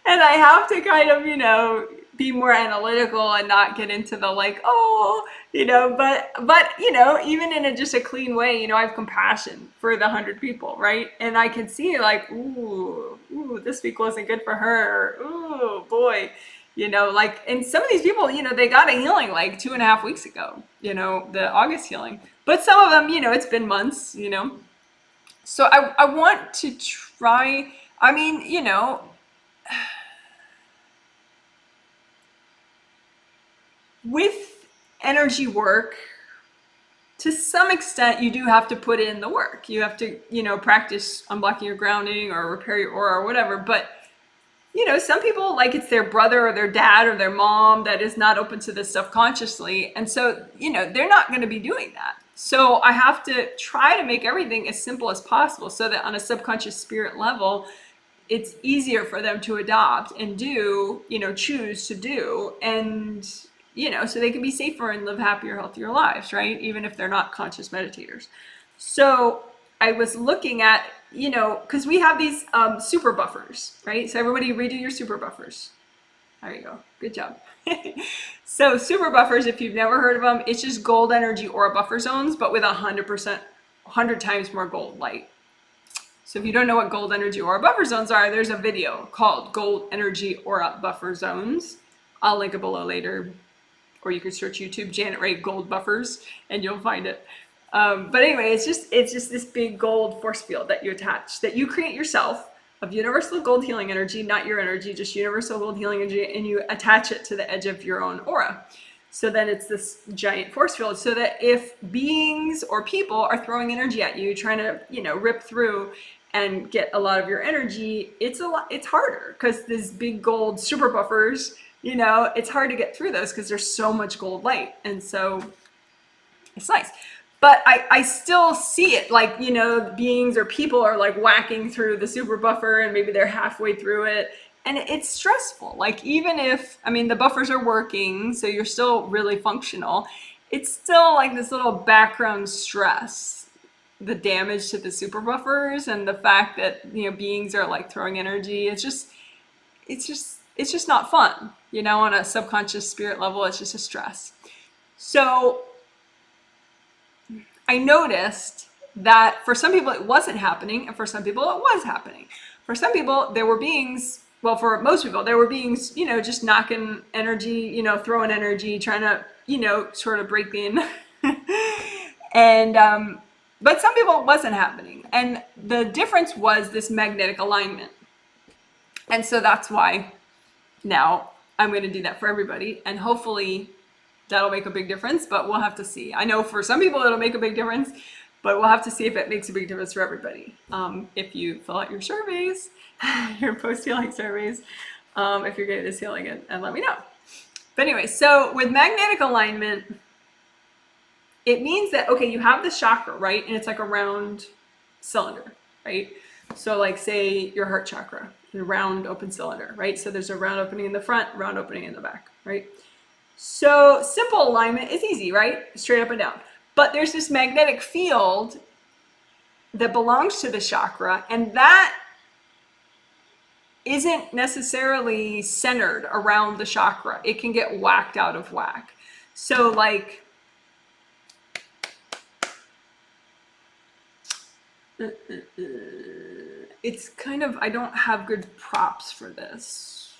S1: and I have to kind of, you know, be more analytical and not get into the like, oh, you know, but you know, even in just a clean way, you know, I have compassion for the 100 people, right? And I can see like, ooh, this week wasn't good for her. Ooh, boy. You know, like, and some of these people, you know, they got a healing like 2.5 weeks ago, you know, the August healing. But some of them, you know, it's been months, you know. So I want to try, I mean, you know, with energy work, to some extent, you do have to put in the work. You have to, you know, practice unblocking your grounding or repair your aura or whatever. But you know, some people, like, it's their brother or their dad or their mom that is not open to this stuff consciously. And so, you know, they're not going to be doing that. So I have to try to make everything as simple as possible so that on a subconscious spirit level, it's easier for them to adopt and do, you know, choose to do. And, you know, so they can be safer and live happier, healthier lives, right? Even if they're not conscious meditators. So I was looking at, you know, because we have these super buffers, right? So everybody redo your super buffers. There you go. Good job. So super buffers, if you've never heard of them, it's just gold energy aura buffer zones, but with 100%, 100 times more gold light. So if you don't know what gold energy aura buffer zones are, there's a video called Gold Energy Aura Buffer Zones. I'll link it below later, or you could search YouTube Janet Ray gold buffers and you'll find it. But anyway, it's just this big gold force field that you attach, that you create yourself, of universal gold healing energy, not your energy, just universal gold healing energy, and you attach it to the edge of your own aura. So then it's this giant force field, so that if beings or people are throwing energy at you, trying to, rip through and get a lot of your energy, it's harder, because these big gold super buffers, it's hard to get through those because there's so much gold light. And so it's nice. But I still see it, like, beings or people are like whacking through the super buffer and maybe they're halfway through it. And it's stressful. Like, even if, the buffers are working, so you're still really functional, it's still like this little background stress. The damage to the super buffers and the fact that, beings are like throwing energy. It's just not fun, on a subconscious spirit level. It's just a stress. So I noticed that for some people it wasn't happening, and for some people it was happening. For some people, there were beings, well, for most people, there were beings, just knocking energy, throwing energy, trying to, sort of break in. And, but some people it wasn't happening. And the difference was this magnetic alignment. And so that's why now I'm going to do that for everybody. And hopefully that'll make a big difference, but we'll have to see. I know for some people it'll make a big difference, but we'll have to see if it makes a big difference for everybody. If you fill out your surveys, your post-healing surveys, if you're getting this healing, and let me know. But anyway, so with magnetic alignment, it means that, okay, you have the chakra, right? And it's like a round cylinder, right? So like, say your heart chakra, a round open cylinder, right? So there's a round opening in the front, round opening in the back, right? So simple alignment is easy, right? Straight up and down. But there's this magnetic field that belongs to the chakra, and that isn't necessarily centered around the chakra. It can get whacked out of whack. So like, it's kind of, I don't have good props for this.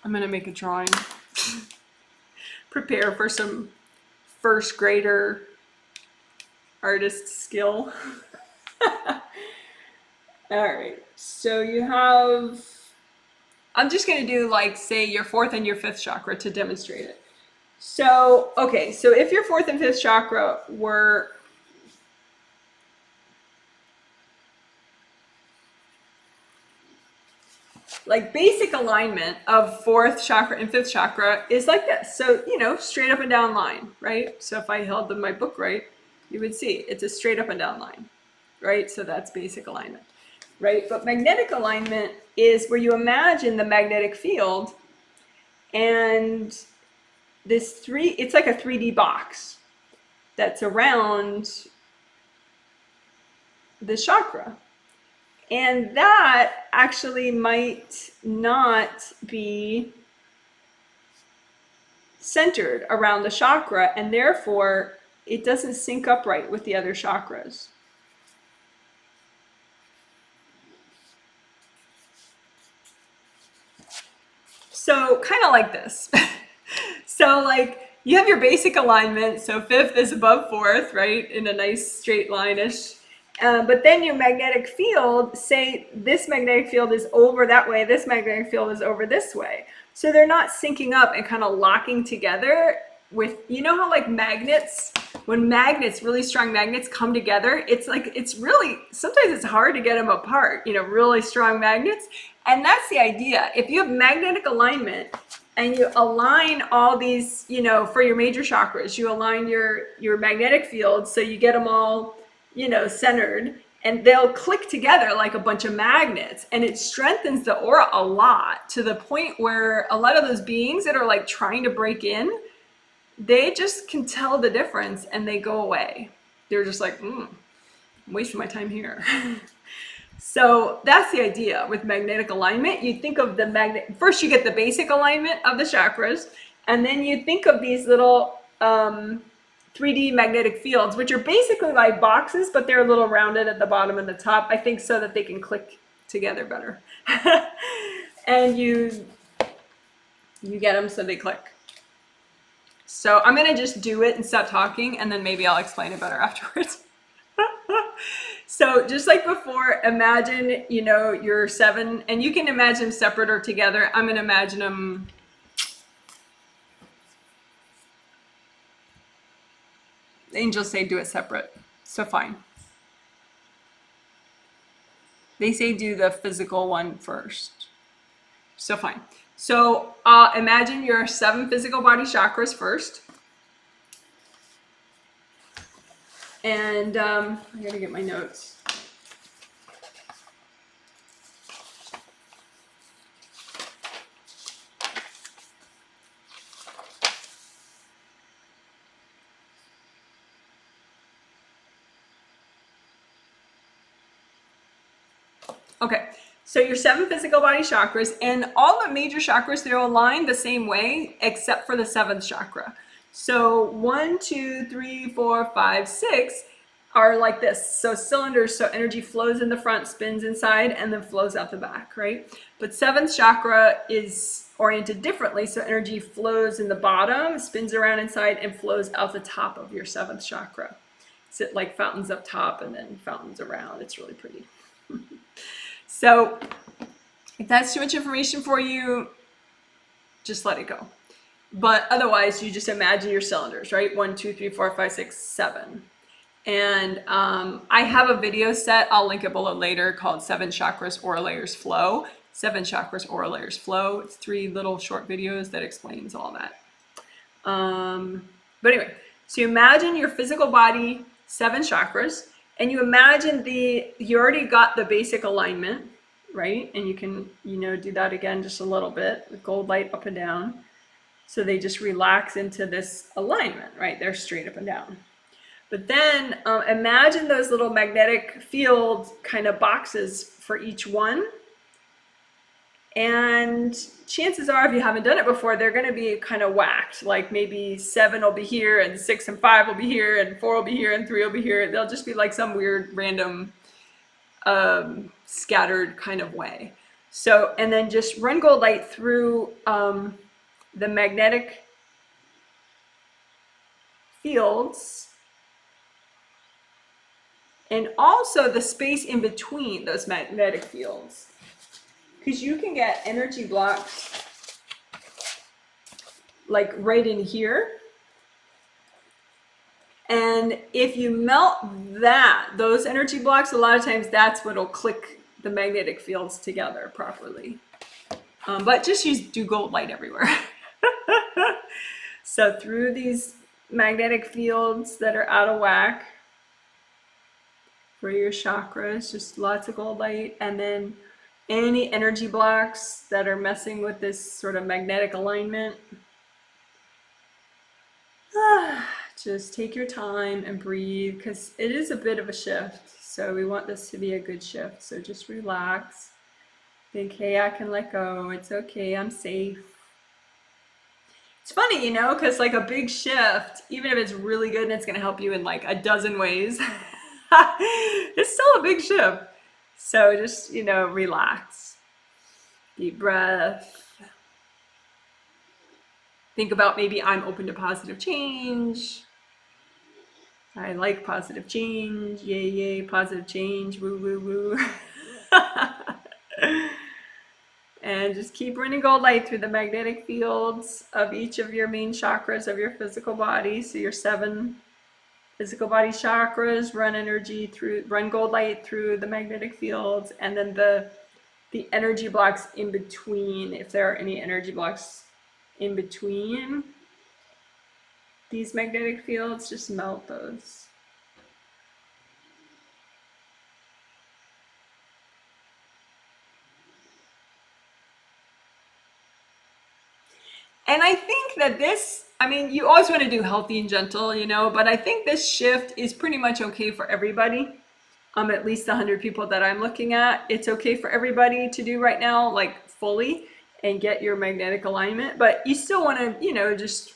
S1: I'm going to make a drawing. Prepare for some first grader artist skill. All right, so you have, I'm just going to do like, say, your fourth and your fifth chakra to demonstrate it. So, okay, so if your fourth and fifth chakra were like, basic alignment of fourth chakra and fifth chakra is like this. So, straight up and down line, right? So if I held my book right, you would see it's a straight up and down line, right? So that's basic alignment, right? But magnetic alignment is where you imagine the magnetic field, and it's like a 3D box that's around the chakra. And that actually might not be centered around the chakra, and therefore it doesn't sync up right with the other chakras. So kind of like this. So like, you have your basic alignment. So fifth is above fourth, right? In a nice straight line-ish. But then your magnetic field, say this magnetic field is over that way, this magnetic field is over this way. So they're not syncing up and kind of locking together with, how like magnets, when magnets, really strong magnets come together, it's like, it's really, sometimes it's hard to get them apart, really strong magnets. And that's the idea. If you have magnetic alignment and you align all these, for your major chakras, you align your magnetic fields so you get them all, centered, and they'll click together like a bunch of magnets, and it strengthens the aura a lot, to the point where a lot of those beings that are like trying to break in, they just can tell the difference and they go away. They're just like, I'm wasting my time here. So that's the idea with magnetic alignment. You think of the magnet, first you get the basic alignment of the chakras, and then you think of these little 3D magnetic fields, which are basically like boxes, but they're a little rounded at the bottom and the top, I think, so that they can click together better. And you get them so they click. So I'm gonna just do it and stop talking, and then maybe I'll explain it better afterwards. So just like before, imagine, you know, your 7, and you can imagine them separate or together. I'm gonna imagine them. The angels say do it separate, so fine. They say do the physical one first, so fine. So imagine your 7 physical body chakras first. And I gotta get my notes. Okay, so your 7 physical body chakras, and all the major chakras, they're aligned the same way except for the 7th chakra. So 1, 2, 3, 4, 5, 6 are like this. So cylinders, so energy flows in the front, spins inside, and then flows out the back, right? But 7th chakra is oriented differently. So energy flows in the bottom, spins around inside, and flows out the top of your 7th chakra. So like fountains up top and then fountains around. It's really pretty. So if that's too much information for you, just let it go. But otherwise, you just imagine your cylinders, right? 1, 2, 3, 4, 5, 6, 7. And I have a video set, I'll link it below later, called 7 Chakras, Aura Layers, Flow. 7 Chakras, Aura Layers, Flow. It's 3 little short videos that explains all that. But anyway, so you imagine your physical body, 7 chakras, and you imagine you already got the basic alignment, right? And you can, you know, do that again just a little bit, the gold light up and down. So they just relax into this alignment, right? They're straight up and down. But then imagine those little magnetic field kind of boxes for each one. And chances are, if you haven't done it before, they're going to be kind of whacked. Like maybe 7 will be here, and 6 and 5 will be here, and 4 will be here, and 3 will be here. They'll just be like some weird, random, scattered kind of way. So, and then just run gold light through the magnetic fields, and also the space in between those magnetic fields. Because you can get energy blocks like right in here. And if you melt those energy blocks, a lot of times that's what'll click the magnetic fields together properly. But just do gold light everywhere. So through these magnetic fields that are out of whack for your chakras, just lots of gold light, and then any energy blocks that are messing with this sort of magnetic alignment. Just take your time and breathe, because it is a bit of a shift. So we want this to be a good shift. So just relax. Think, hey, I can let go. It's okay. I'm safe. It's funny, you know, because like a big shift, even if it's really good and it's going to help you in like a dozen ways, it's still a big shift. So just, you know, relax. Deep breath. Think about maybe I'm open to positive change. I like positive change. Yay, yay, positive change. Woo, woo, woo. And just keep running gold light through the magnetic fields of each of your main chakras of your physical body. So your 7 physical body chakras, run gold light through the magnetic fields, and then the energy blocks in between, if there are any energy blocks in between these magnetic fields, just melt those. And I think that this, I mean, you always want to do healthy and gentle, you know, but I think this shift is pretty much okay for everybody. At least the 100 people that I'm looking at. It's okay for everybody to do right now, like fully, and get your magnetic alignment. But you still want to, just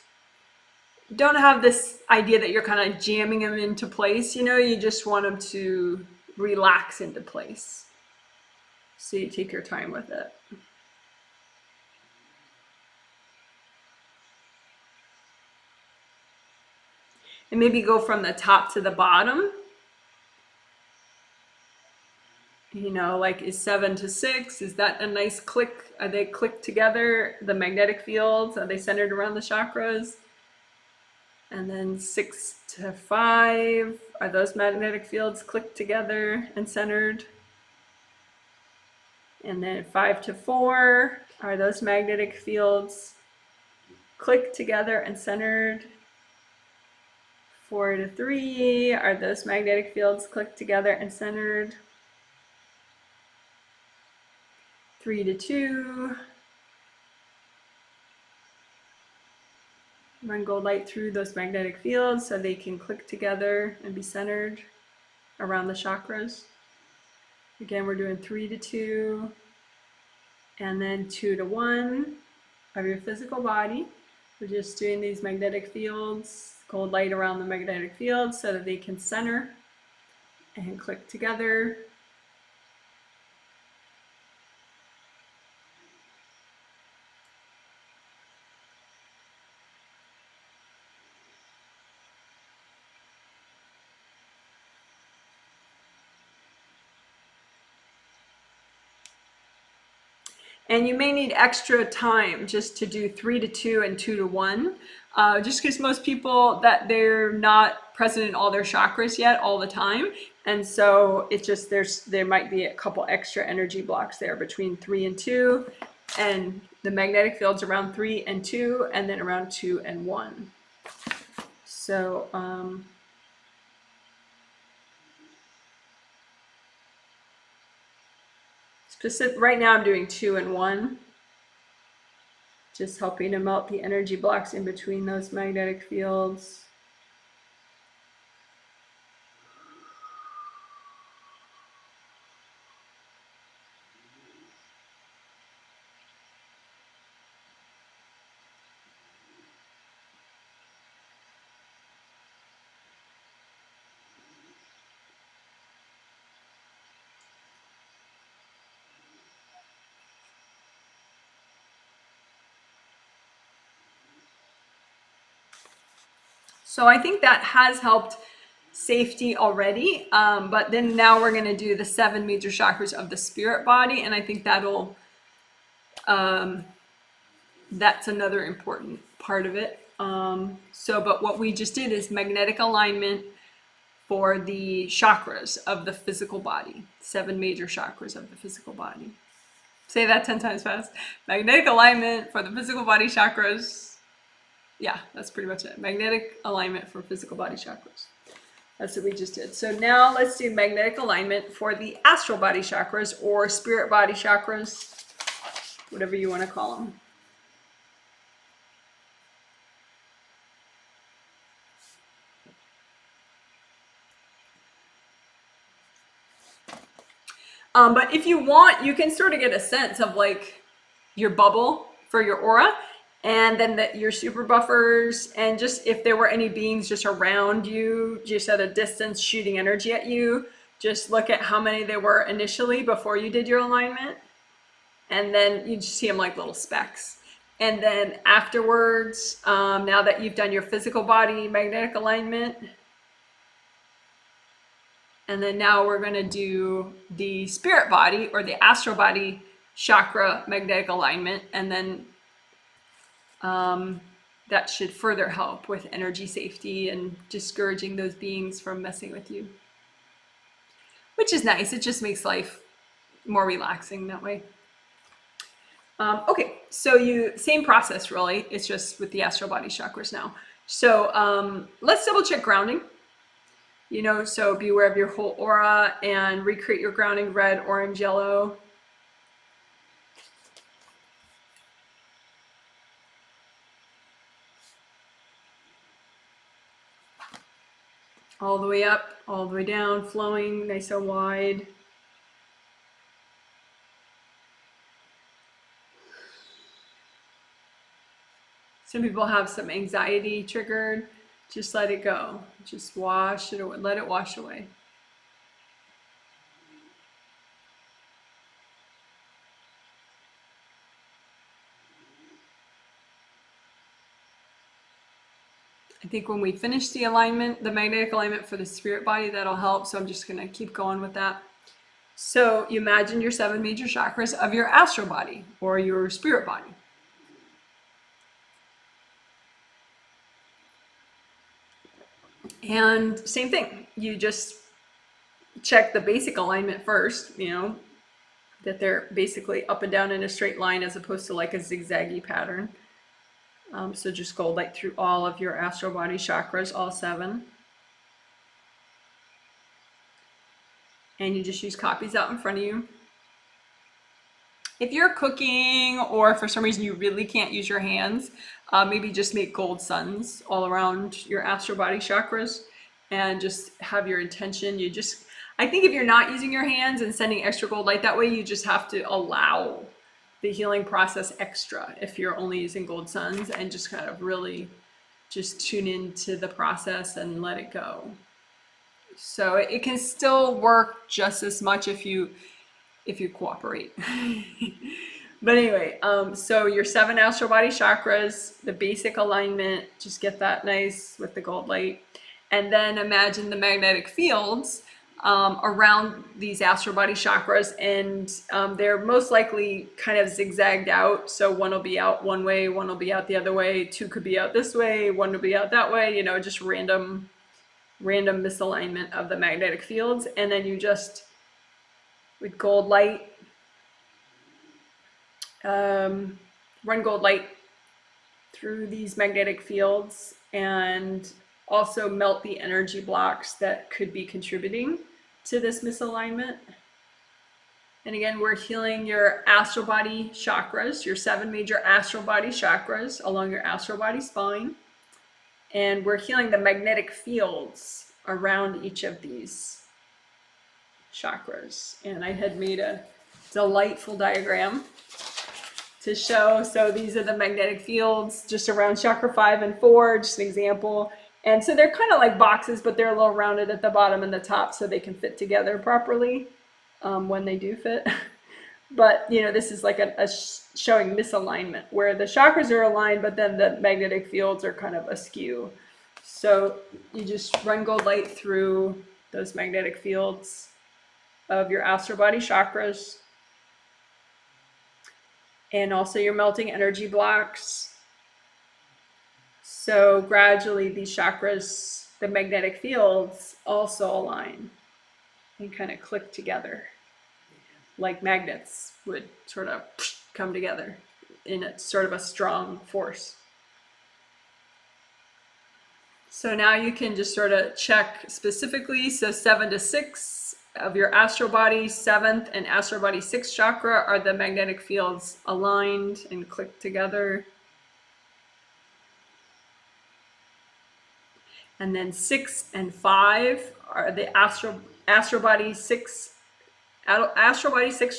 S1: don't have this idea that you're kind of jamming them into place. You just want them to relax into place. So you take your time with it. And maybe go from the top to the bottom. Like is 7 to 6, is that a nice click? Are they clicked together? The magnetic fields, are they centered around the chakras? And then 6 to 5, are those magnetic fields clicked together and centered? And then 5 to 4, are those magnetic fields clicked together and centered? 4 to 3, are those magnetic fields clicked together and centered? 3 to 2, run gold light through those magnetic fields so they can click together and be centered around the chakras. Again, we're doing 3 to 2, and then 2 to 1 of your physical body. We're just doing these magnetic fields, gold light around the magnetic fields so that they can center and click together. And you may need extra time just to do 3 to 2 and 2 to 1, just because most people that they're not present in all their chakras yet all the time. And so it's just there might be a couple extra energy blocks there between 3 and 2, and the magnetic fields around 3 and 2, and then around 2 and 1. So right now I'm doing 2 and 1, just helping to melt the energy blocks in between those magnetic fields. So I think that has helped safety already. But then now we're going to do the 7 major chakras of the spirit body. And I think that's another important part of it. But what we just did is magnetic alignment for the chakras of the physical body, 7 major chakras of the physical body. Say that 10 times fast. Magnetic alignment for the physical body chakras. Yeah, that's pretty much it. Magnetic alignment for physical body chakras. That's what we just did. So now let's do magnetic alignment for the astral body chakras or spirit body chakras, whatever you want to call them. But if you want, you can sort of get a sense of like your bubble for your aura, and then your super buffers, and just if there were any beings just around you, just at a distance shooting energy at you, just look at how many there were initially before you did your alignment, and then you just see them like little specks. And then afterwards, now that you've done your physical body magnetic alignment, and then now we're going to do the spirit body or the astral body chakra magnetic alignment, and then that should further help with energy safety and discouraging those beings from messing with you, which is nice. It just makes life more relaxing that way. Okay, so same process really. It's just with the astral body chakras now. So let's double check grounding. So be aware of your whole aura and recreate your grounding red, orange, yellow. All the way up, all the way down, flowing nice and wide. Some people have some anxiety triggered. Just let it go. Just wash it away. Let it wash away. I think when we finish the alignment, the magnetic alignment for the spirit body, that'll help. So I'm just going to keep going with that. So you imagine your 7 major chakras of your astral body or your spirit body. And same thing, you just check the basic alignment first, you know, that they're basically up and down in a straight line as opposed to like a zigzaggy pattern. So just go light through all of your astral body chakras, all 7. And you just use copies out in front of you. If you're cooking or for some reason you really can't use your hands, maybe just make gold suns all around your astral body chakras and just have your intention. I think if you're not using your hands and sending extra gold light that way, you just have to allow the healing process extra if you're only using gold suns, and just kind of really just tune into the process and let it go. So it can still work just as much if you cooperate. But anyway, so your 7 astral body chakras, the basic alignment, just get that nice with the gold light. And then imagine the magnetic fields around these astral body chakras, and they're most likely kind of zigzagged out. So one will be out one way, one will be out the other way, 2 could be out this way, 1 will be out that way, you know, just random misalignment of the magnetic fields. And then you just, with gold light, run gold light through these magnetic fields and also melt the energy blocks that could be contributing to this misalignment. And again, we're healing your astral body chakras, your 7 major astral body chakras along your astral body spine. And we're healing the magnetic fields around each of these chakras. And I had made a delightful diagram to show. So these are the magnetic fields just around chakra 5 and 4, just an example. And so they're kind of like boxes, but they're a little rounded at the bottom and the top so they can fit together properly when they do fit. But, you know, this is like a showing misalignment where the chakras are aligned, but then the magnetic fields are kind of askew. So you just run gold light through those magnetic fields of your astral body chakras. And also you're melting energy blocks. So gradually these chakras, the magnetic fields, also align and kind of click together like magnets would sort of come together in a sort of a strong force. So now you can just sort of check specifically. So 7 to 6 of your astral body, 7th and astral body 6th chakra, are the magnetic fields aligned and clicked together. And then 6 and 5 are the astral body 6th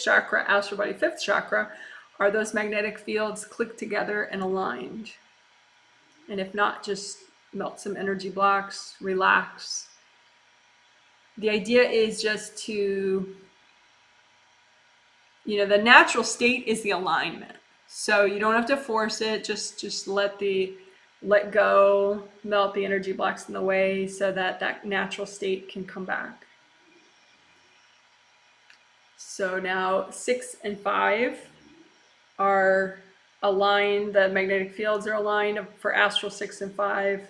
S1: chakra, astral body 5th chakra, are those magnetic fields clicked together and aligned. And if not, just melt some energy blocks, relax. The idea is just to, you know, the natural state is the alignment. So you don't have to force it, just let go, melt the energy blocks in the way so that that natural state can come back. So now 6 and 5 are aligned, the magnetic fields are aligned for astral 6 and 5,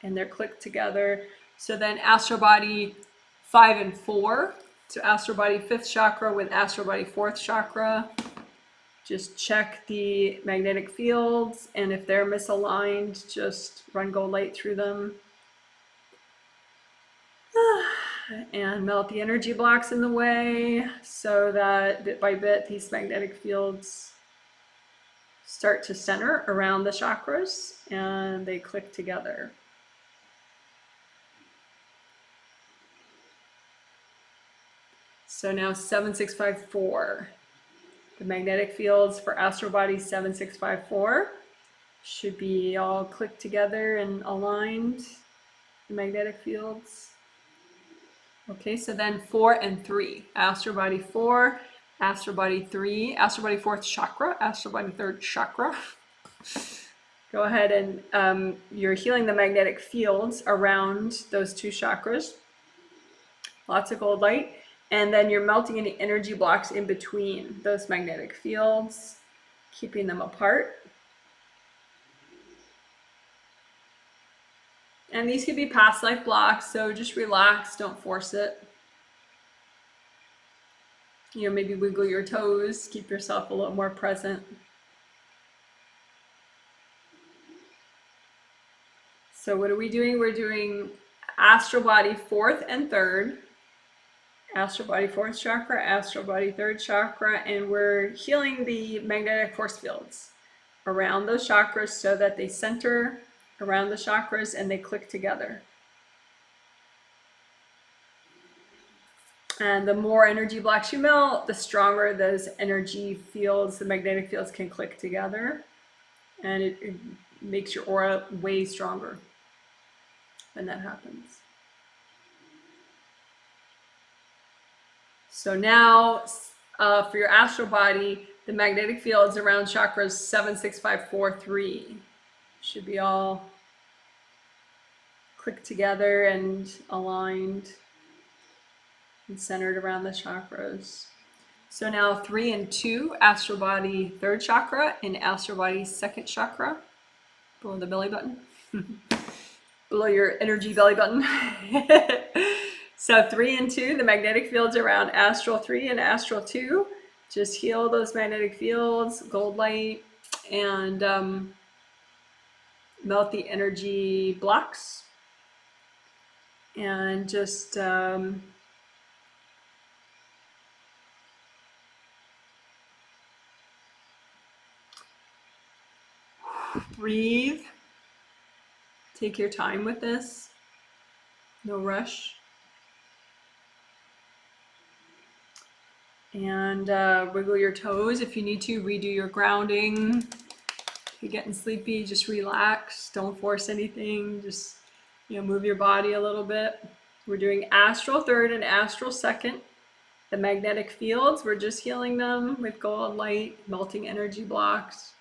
S1: and they're clicked together. So then astral body 5 and 4, so astral body 5th chakra with astral body 4th chakra, just check the magnetic fields, and if they're misaligned, just run gold light through them. And melt the energy blocks in the way so that bit by bit these magnetic fields start to center around the chakras and they click together. So now 7654. The magnetic fields for astral body 7654 should be all clicked together and aligned, the magnetic fields. Okay, so then 4 and 3. Astral body 4, astral body 3, astral body 4th chakra, astral body 3rd chakra. Go ahead and you're healing the magnetic fields around those two chakras. Lots of gold light. And then you're melting any energy blocks in between those magnetic fields, keeping them apart. And these could be past life blocks, so just relax, don't force it. You know, maybe wiggle your toes, keep yourself a little more present. So what are we doing? We're doing astral body 4th and 3rd, astral body 4th chakra, astral body 3rd chakra, and we're healing the magnetic force fields around those chakras so that they center around the chakras and they click together. And the more energy blocks you melt, the stronger those energy fields, the magnetic fields, can click together, and it makes your aura way stronger when that happens. So now for your astral body, the magnetic fields around chakras 7, 6, 5, 4, 3 should be all clicked together and aligned and centered around the chakras. So now 3 and 2, astral body 3rd chakra and astral body 2nd chakra, below the belly button, below your energy belly button. So 3 and 2, the magnetic fields around astral 3 and astral 2, just heal those magnetic fields, gold light, and melt the energy blocks, and just breathe. Take your time with this. No rush. And wiggle your toes if you need to. Redo your grounding. If you're getting sleepy, just relax. Don't force anything. Just, you know, move your body a little bit. We're doing astral 3rd and astral 2nd. The magnetic fields, we're just healing them with gold light, melting energy blocks,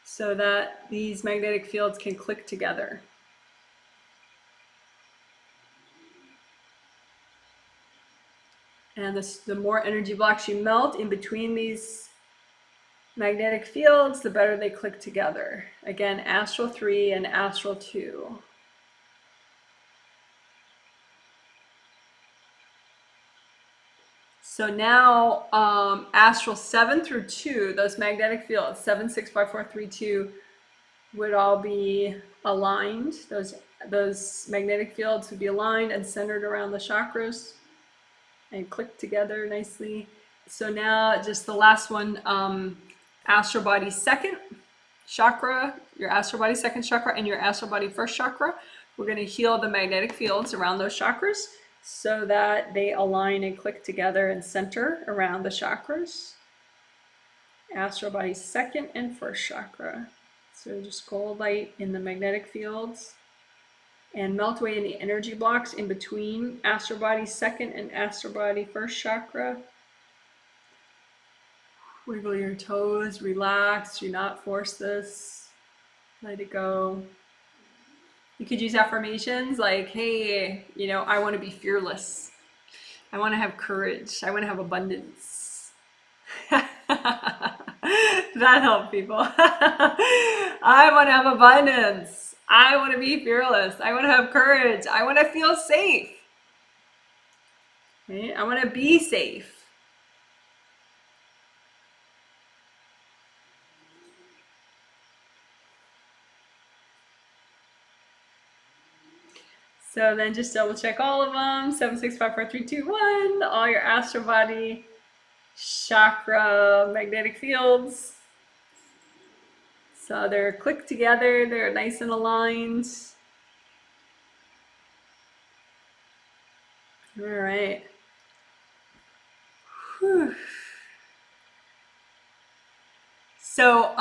S1: so that these magnetic fields can click together. And the more energy blocks you melt in between these magnetic fields, the better they click together. Again, astral 3 and astral 2. So now astral 7 through 2, those magnetic fields, 7, 6, 5, 4, 3, 2, would all be aligned. Those magnetic fields would be aligned and centered around the chakras and click together nicely. So now just the last one, astral body 2nd chakra, your astral body 2nd chakra and your astral body 1st chakra. We're going to heal the magnetic fields around those chakras so that they align and click together and center around the chakras. Astral body 2nd and 1st chakra. So just gold light in the magnetic fields and melt away any energy blocks in between astral body 2nd and astral body 1st chakra. Wiggle your toes, relax, do not force this, let it go. You could use affirmations like, hey, you know, I want to be fearless. I want to have courage. I want to have abundance. That helped people. I want to have abundance. I want to be fearless. I want to have courage. I want to feel safe. Okay? I want to be safe. So then just double check all of them. 7, 6, 5, 4, 3, 2, 1. All your astral body, chakra, magnetic fields. So they're clicked together. They're nice and aligned. All right. Whew. So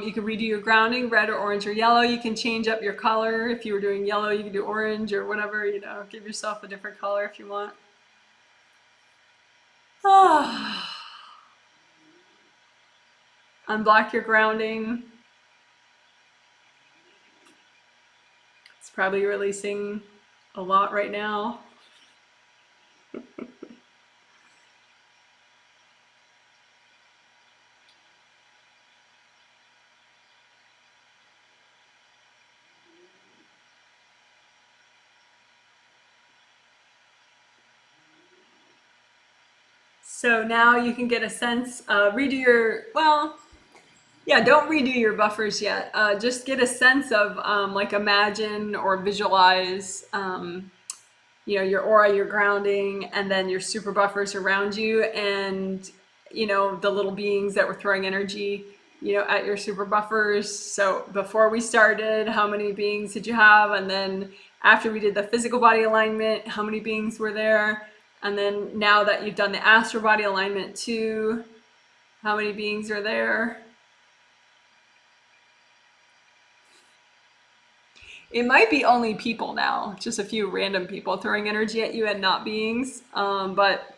S1: you can redo your grounding, red or orange or yellow. You can change up your color. If you were doing yellow, you can do orange or whatever, you know, give yourself a different color if you want. Unblock your grounding. It's probably releasing a lot right now. So now you can get a sense, redo your, well, yeah, don't redo your buffers yet. Just get a sense of like imagine or visualize, you know, your aura, your grounding, and then your super buffers around you, and you know the little beings that were throwing energy, you know, at your super buffers. So before we started, how many beings did you have? And then after we did the physical body alignment, how many beings were there? And then now that you've done the astral body alignment too, how many beings are there? It might be only people now, just a few random people throwing energy at you and not beings. But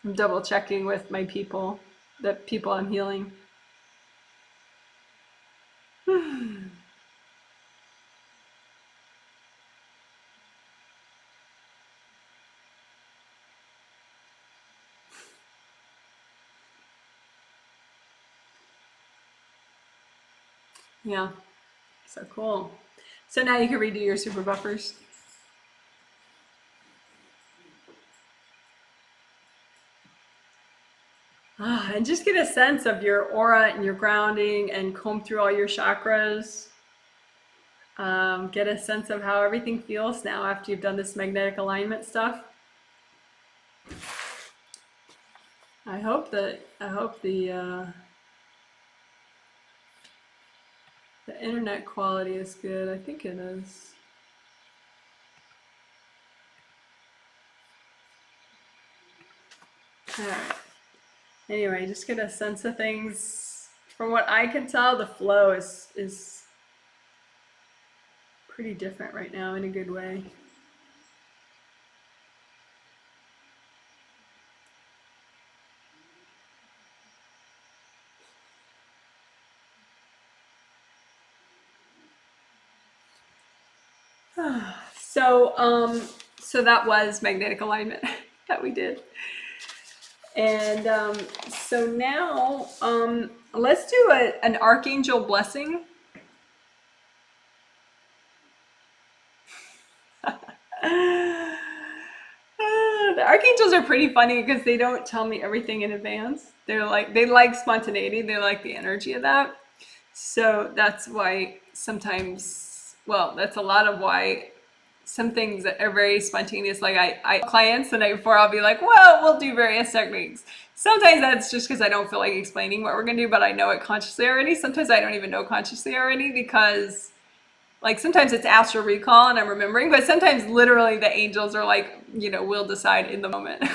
S1: I'm double checking with my people, the people I'm healing. Yeah, so cool. So now you can redo your super buffers. And just get a sense of your aura and your grounding and comb through all your chakras. Get a sense of how everything feels now after you've done this magnetic alignment stuff. I hope the internet quality is good. I think it is. All right. Anyway, just get a sense of things. From what I can tell, the flow is pretty different right now in a good way. So that was magnetic alignment that we did. And so now let's do an Archangel blessing. The Archangels are pretty funny because they don't tell me everything in advance. They like spontaneity. They like the energy of that. So that's why sometimes, well, that's a lot of why some things that are very spontaneous. Like I clients the night before, I'll be like, well, we'll do various techniques. Sometimes that's just because I don't feel like explaining what we're gonna do, but I know it consciously already. Sometimes I don't even know consciously already because like sometimes it's astral recall and I'm remembering, but sometimes literally the angels are like, you know, we'll decide in the moment.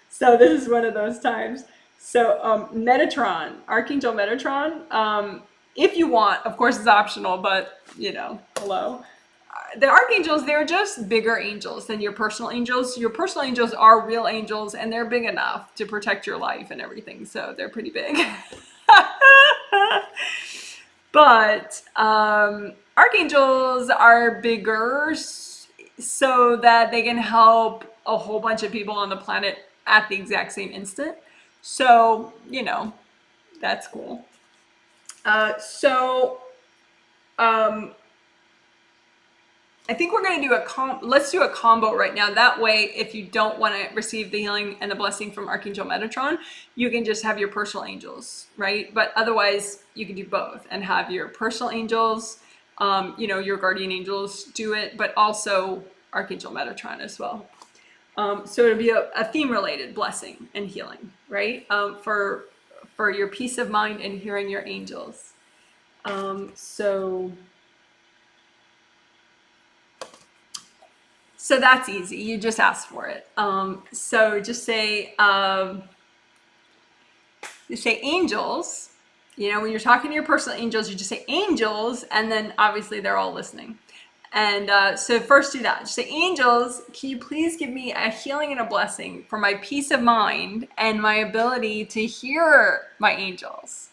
S1: So this is one of those times. So Metatron, Archangel Metatron, if you want, of course it's optional, but you know, hello. The archangels, they're just bigger angels than your personal angels. Your personal angels are real angels and they're big enough to protect your life and everything. So they're pretty big. But archangels are bigger so that they can help a whole bunch of people on the planet at the exact same instant. So, you know, that's cool. I think we're going to do let's do a combo right now. That way, if you don't want to receive the healing and the blessing from Archangel Metatron, you can just have your personal angels, right? But otherwise, you can do both and have your personal angels, you know, your guardian angels do it, but also Archangel Metatron as well. So it'll be a theme-related blessing and healing, right? For your peace of mind and hearing your angels. So that's easy. You just ask for it. So you say angels. You know, when you're talking to your personal angels, you just say angels, and then obviously they're all listening. And so first do that. Just say, angels, can you please give me a healing and a blessing for my peace of mind and my ability to hear my angels?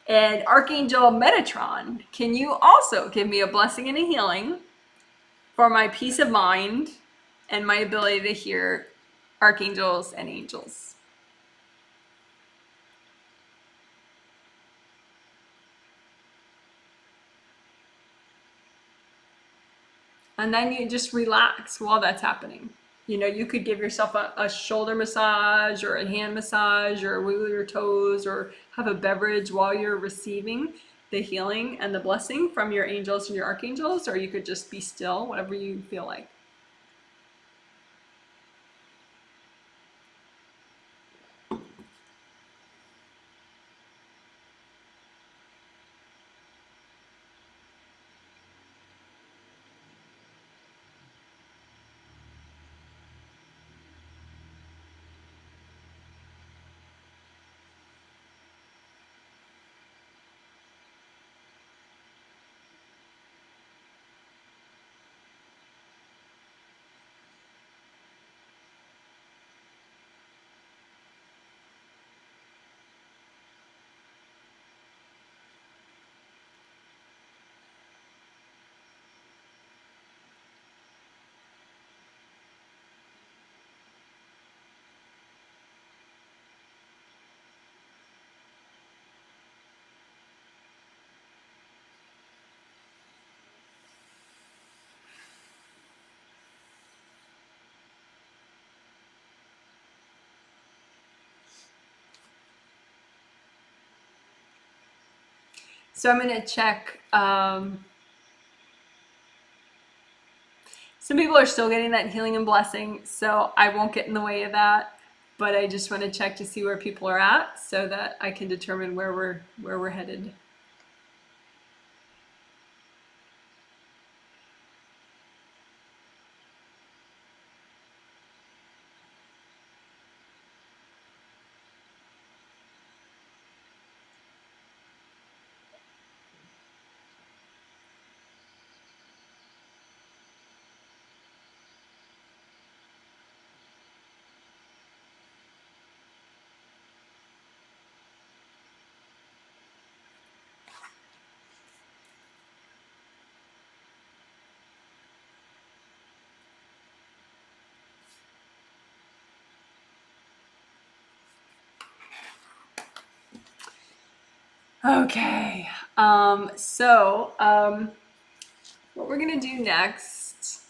S1: And Archangel Metatron, can you also give me a blessing and a healing for my peace of mind and my ability to hear archangels and angels? And then you just relax while that's happening. You know, you could give yourself a shoulder massage or a hand massage or wiggle your toes or have a beverage while you're receiving the healing and the blessing from your angels and your archangels, or you could just be still, whatever you feel like. So I'm going to check. Some people are still getting that healing and blessing, so I won't get in the way of that. But I just want to check to see where people are at so that I can determine where we're headed. Okay. What we're gonna do next?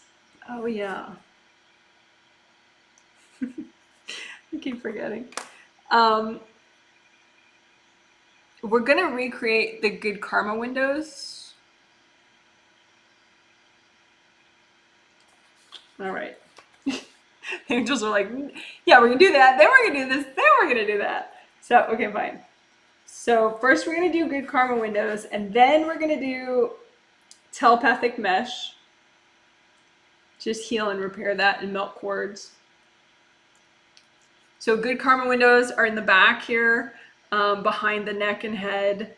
S1: Oh yeah, I keep forgetting. Um, we're gonna recreate the good karma windows. All right. Angels are like, yeah, we're gonna do that. Then we're gonna do this. Then we're gonna do that. So okay, fine. So first we're gonna do good karma windows, and then we're gonna do telepathic mesh. Just heal and repair that and melt cords. So good karma windows are in the back here, behind the neck and head.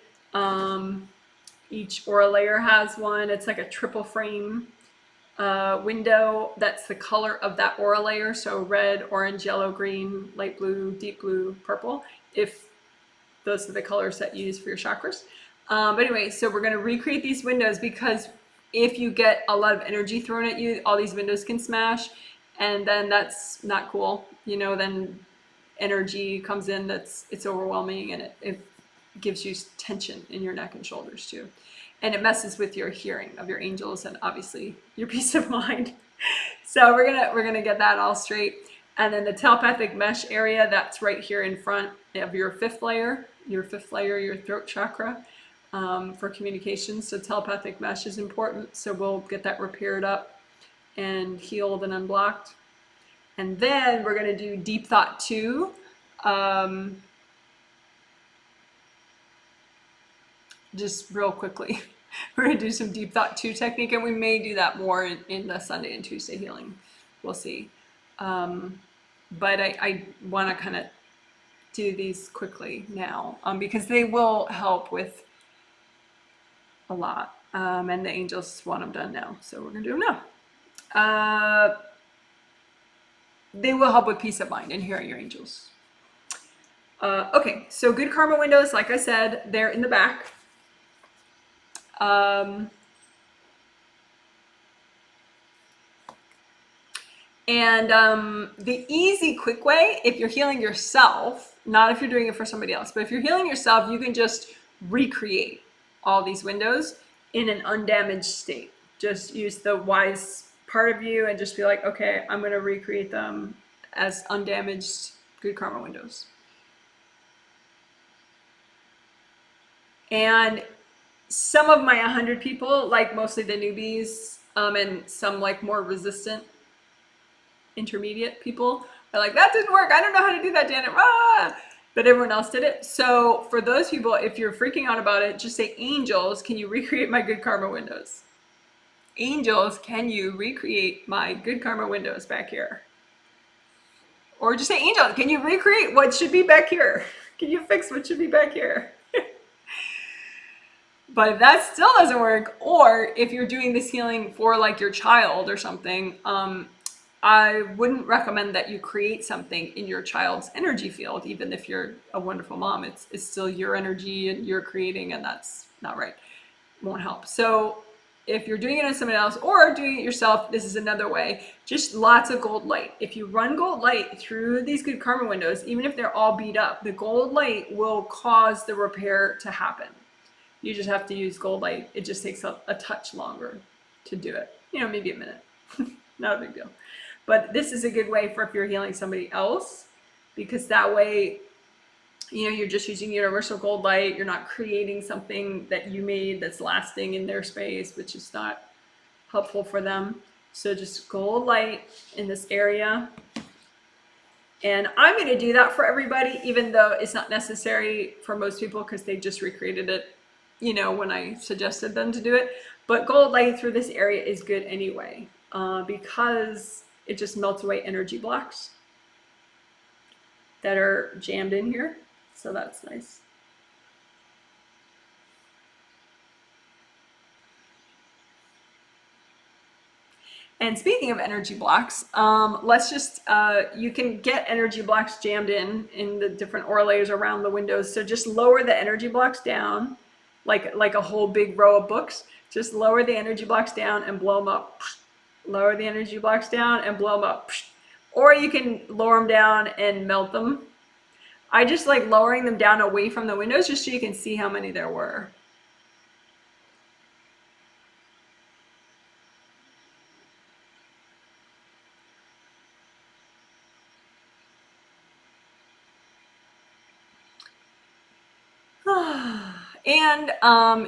S1: Each aura layer has one. It's like a triple frame window that's the color of that aura layer. So red, orange, yellow, green, light blue, deep blue, purple. If those are the colors that you use for your chakras. But anyway, so we're going to recreate these windows because if you get a lot of energy thrown at you, all these windows can smash, and then that's not cool. You know, then energy comes in it's overwhelming, and it gives you tension in your neck and shoulders too, and it messes with your hearing of your angels and obviously your peace of mind. So we're gonna get that all straight. And then the telepathic mesh area, that's right here in front of your fifth layer, your throat chakra, for communication. So telepathic mesh is important, so we'll get that repaired up and healed and unblocked. And then we're going to do deep thought 2. Just real quickly. We're going to do some deep thought 2 technique, and we may do that more in the Sunday and Tuesday healing. We'll see. But I want to kind of do these quickly now because they will help with a lot. And the angels want them done now. So we're going to do them now. They will help with peace of mind and hearing your angels. Okay, so good karma windows, like I said, they're in the back. The easy, quick way, if you're healing yourself, not if you're doing it for somebody else, but if you're healing yourself, you can just recreate all these windows in an undamaged state. Just use the wise part of you and just be like, okay, I'm going to recreate them as undamaged good karma windows. And some of my 100 people, like mostly the newbies, and some like more resistant intermediate people are like, that didn't work. I don't know how to do that, Janet. Ah! But everyone else did it. So for those people, if you're freaking out about it, just say, angels, can you recreate my good karma windows? Angels, can you recreate my good karma windows back here? Or just say, angel, can you recreate what should be back here? Can you fix what should be back here? But if that still doesn't work, or if you're doing this healing for like your child or something, I wouldn't recommend that you create something in your child's energy field, even if you're a wonderful mom. It's still your energy and you're creating, and that's not right. It won't help. So if you're doing it on somebody else or doing it yourself, this is another way. Just lots of gold light. If you run gold light through these good karma windows, even if they're all beat up, the gold light will cause the repair to happen. You just have to use gold light. It just takes a touch longer to do it. Maybe a minute. Not a big deal. But this is a good way for if you're healing somebody else, because that way, you're just using universal gold light. You're not creating something that you made that's lasting in their space, which is not helpful for them. So just gold light in this area. And I'm going to do that for everybody, even though it's not necessary for most people because they just recreated it, when I suggested them to do it. But gold light through this area is good anyway, because it just melts away energy blocks that are jammed in here. So that's nice. And speaking of energy blocks, let's just, you can get energy blocks jammed in the different aura layers around the windows. So just lower the energy blocks down, like a whole big row of books. Just lower the energy blocks down and blow them up. Lower the energy blocks down and blow them up. Or you can lower them down and melt them. I just like lowering them down away from the windows just so you can see how many there were. And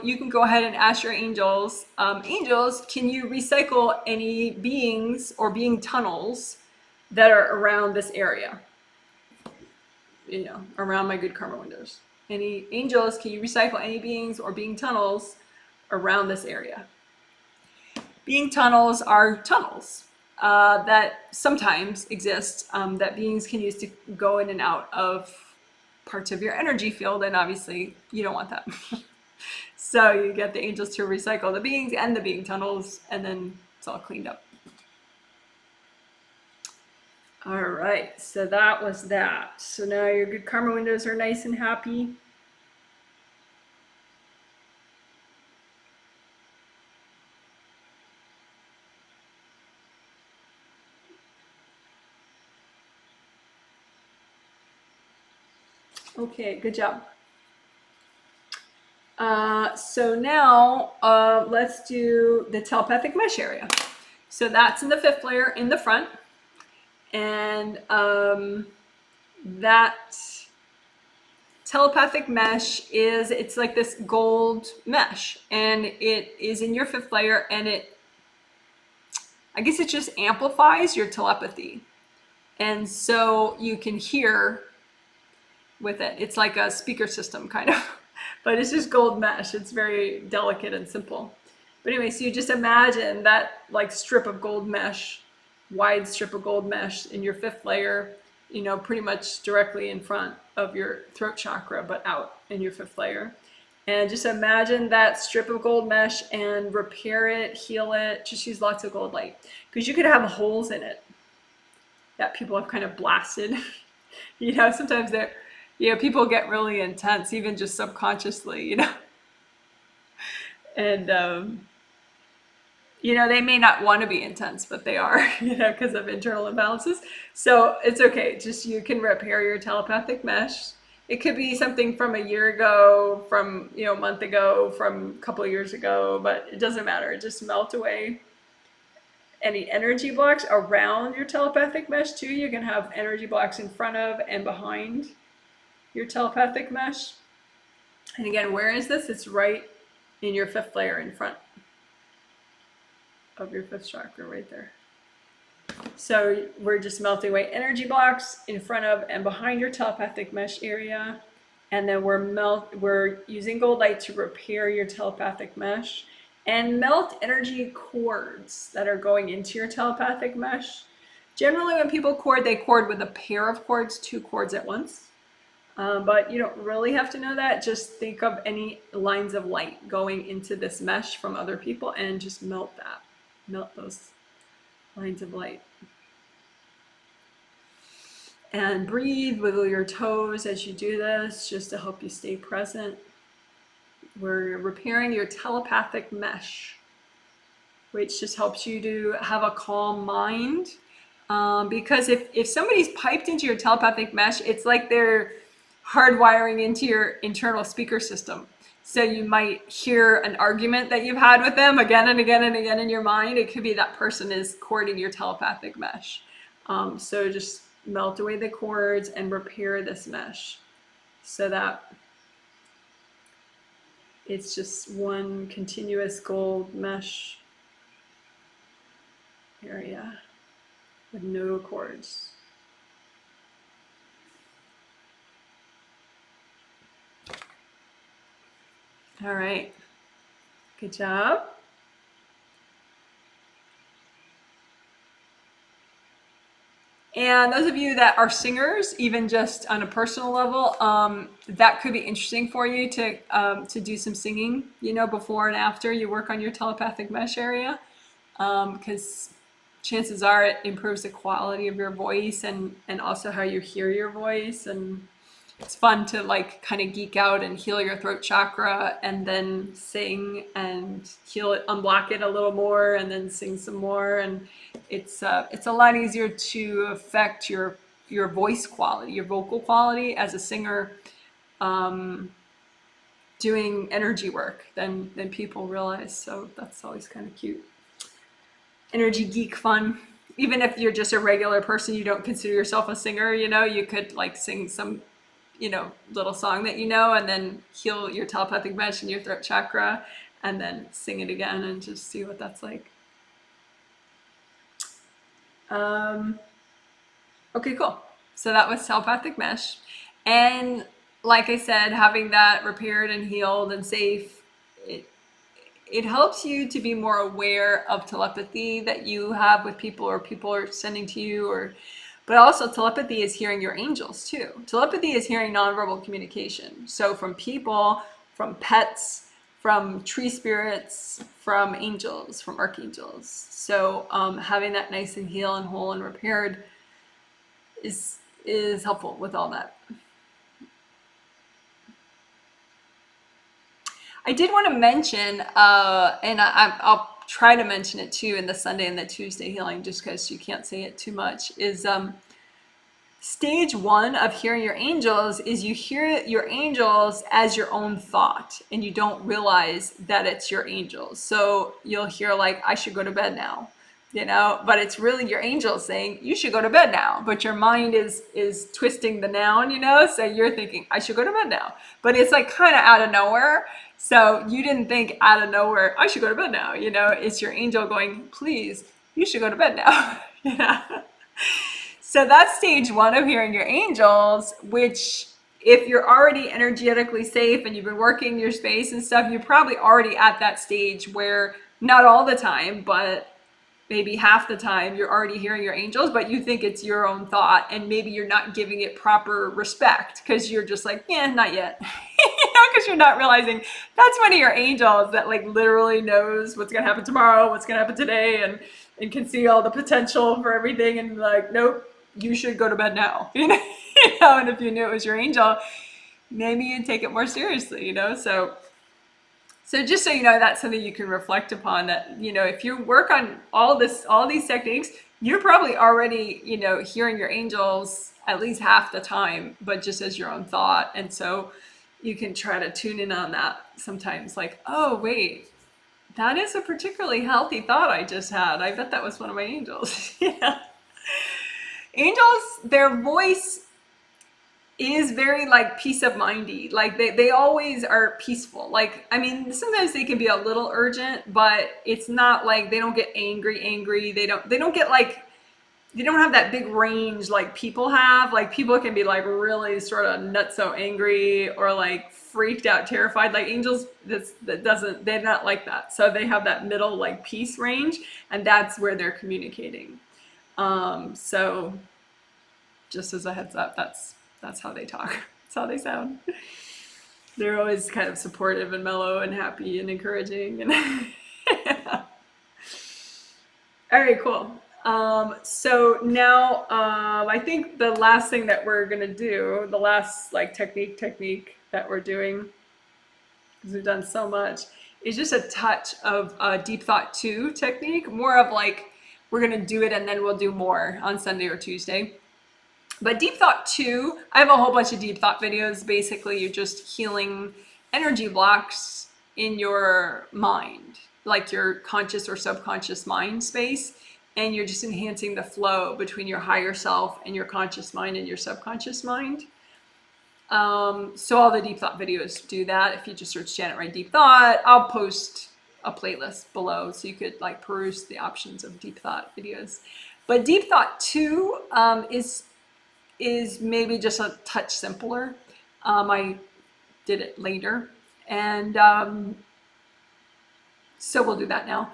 S1: you can go ahead and ask your angels, angels, can you recycle any beings or being tunnels that are around this area? Around my good karma windows. Any angels, can you recycle any beings or being tunnels around this area? Being tunnels are tunnels that sometimes exist that beings can use to go in and out of parts of your energy field, and obviously you don't want that. So you get the angels to recycle the beings and the being tunnels, and then it's all cleaned up. All right, so that was that. So now your good karma windows are nice and happy. Okay, good job. So now let's do the telepathic mesh area. So that's in the 5th layer in the front. And that telepathic mesh it's like this gold mesh, and it is in your 5th layer, and I guess it just amplifies your telepathy. And so you can hear with it. It's like a speaker system kind of but it's just gold mesh. It's very delicate and simple. But anyway, so you just imagine that like strip of gold mesh, wide strip of gold mesh in your fifth layer, pretty much directly in front of your throat chakra, but out in your fifth layer. And just imagine that strip of gold mesh and repair it, heal it. Just use lots of gold light, because you could have holes in it that people have kind of blasted. Sometimes people get really intense, even just subconsciously, and they may not want to be intense, but they are, because of internal imbalances. So it's okay. Just you can repair your telepathic mesh. It could be something from a year ago, from a month ago, from a couple of years ago, but it doesn't matter. Just melt away any energy blocks around your telepathic mesh too. You can have energy blocks in front of and behind your telepathic mesh. And again, where is this? It's right in your fifth layer in front of your fifth chakra, right there. So we're just melting away energy blocks in front of and behind your telepathic mesh area. And then we're using gold light to repair your telepathic mesh and melt energy cords that are going into your telepathic mesh. Generally, when people cord, they cord with a pair of cords, 2 cords at once. But you don't really have to know that. Just think of any lines of light going into this mesh from other people and just melt that. Melt those lines of light. And breathe, wiggle your toes as you do this, just to help you stay present. We're repairing your telepathic mesh, which just helps you to have a calm mind. Because if somebody's piped into your telepathic mesh, it's like they're hardwiring into your internal speaker system. So you might hear an argument that you've had with them again and again and again in your mind. It could be that person is cording your telepathic mesh. So just melt away the cords and repair this mesh so that it's just one continuous gold mesh area with no cords. All right, good job. And those of you that are singers, even just on a personal level, that could be interesting for you to do some singing, before and after you work on your telepathic mesh area, because chances are it improves the quality of your voice and also how you hear your voice. And it's fun to kind of geek out and heal your throat chakra and then sing and heal it, unblock it a little more, and then sing some more. And it's a lot easier to affect your voice quality, your vocal quality as a singer, doing energy work than people realize. So that's always kind of cute. Energy geek fun. Even if you're just a regular person, you don't consider yourself a singer, you could sing some little song that and then heal your telepathic mesh and your throat chakra, and then sing it again and just see what that's like. Okay, cool. So that was telepathic mesh. And like I said, having that repaired and healed and safe, it helps you to be more aware of telepathy that you have with people, or people are sending to you, but also telepathy is hearing your angels too. Telepathy is hearing nonverbal communication. So from people, from pets, from tree spirits, from angels, from archangels. So having that nice and healed and whole and repaired is helpful with all that. I did want to mention, and I'll try to mention it too in the Sunday and the Tuesday healing, just because you can't say it too much, is stage 1 of hearing your angels is you hear your angels as your own thought, and you don't realize that it's your angels. So you'll hear I should go to bed now, but it's really your angels saying you should go to bed now, but your mind is twisting the noun, so you're thinking I should go to bed now, but it's kind of out of nowhere. So you didn't think out of nowhere, I should go to bed now, it's your angel going, please, you should go to bed now. So that's stage 1 of hearing your angels, which if you're already energetically safe and you've been working your space and stuff, you're probably already at that stage where, not all the time, but maybe half the time, you're already hearing your angels, but you think it's your own thought, and maybe you're not giving it proper respect because you're just like, yeah, not yet. Because you're not realizing that's one of your angels that like literally knows what's gonna happen tomorrow, what's gonna happen today, and can see all the potential for everything, and like, nope, you should go to bed now. And if you knew it was your angel, maybe you'd take it more seriously. So just so you know, that's something you can reflect upon, that, if you work on all these techniques, you're probably already, hearing your angels at least half the time, but just as your own thought. And so you can try to tune in on that sometimes, like, oh, wait, that is a particularly healthy thought I just had. I bet that was one of my angels. Yeah. Angels, their voice is very like peace of mindy. Like they always are peaceful. Like, I mean, sometimes they can be a little urgent, but it's not like they don't get angry. They don't get like, they don't have that big range like people have. Like people can be like really sort of nutso angry or like freaked out, terrified. Like angels, they're not like that. So they have that middle like peace range, and that's where they're communicating. So just as a heads up, that's how they talk. That's how they sound. They're always kind of supportive and mellow and happy and encouraging. And all right, cool. So now I think the last thing that we're gonna do, the last like technique that we're doing, because we've done so much, is just a touch of Deep Thought 2 technique. More of like, we're gonna do it and then we'll do more on Sunday or Tuesday. But Deep Thought 2, I have a whole bunch of Deep Thought videos. Basically, you're just healing energy blocks in your mind, like your conscious or subconscious mind space. And you're just enhancing the flow between your higher self and your conscious mind and your subconscious mind. So all the Deep Thought videos do that. If you just search Janet Wright Deep Thought, I'll post a playlist below so you could like peruse the options of Deep Thought videos. But Deep Thought 2 is maybe just a touch simpler. I did it later, and so we'll do that now.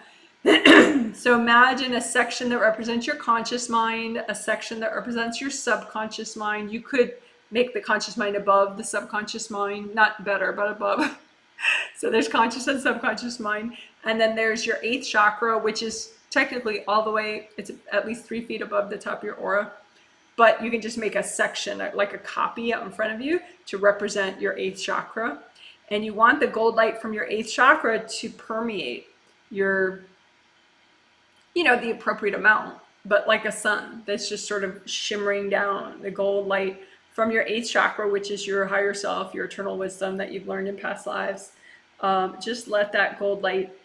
S1: So imagine a section that represents your conscious mind, a section that represents your subconscious mind. You could make the conscious mind above the subconscious mind, not better, but above. So there's conscious and subconscious mind. And then there's your 8th chakra, which is technically all the way, it's at least 3 feet above the top of your aura. But you can just make a section, like a copy out in front of you, to represent your 8th chakra. And you want the gold light from your 8th chakra to permeate your, the appropriate amount, but like a sun that's just sort of shimmering down, the gold light from your 8th chakra, which is your higher self, your eternal wisdom that you've learned in past lives. Just let that gold light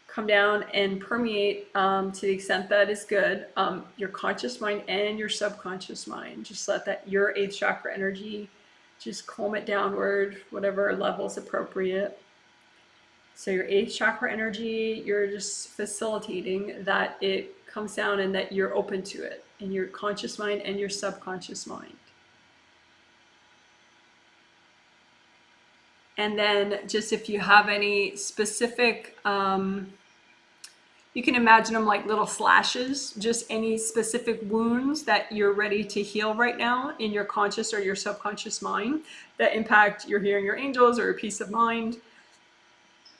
S1: come down and permeate to the extent that is good, your conscious mind and your subconscious mind. Just let that, your 8th chakra energy, just comb it downward, whatever level is appropriate. So your 8th chakra energy, you're just facilitating that it comes down and that you're open to it in your conscious mind and your subconscious mind. And then just if you have any specific, you can imagine them like little slashes, just any specific wounds that you're ready to heal right now in your conscious or your subconscious mind that impact your hearing your angels or your peace of mind.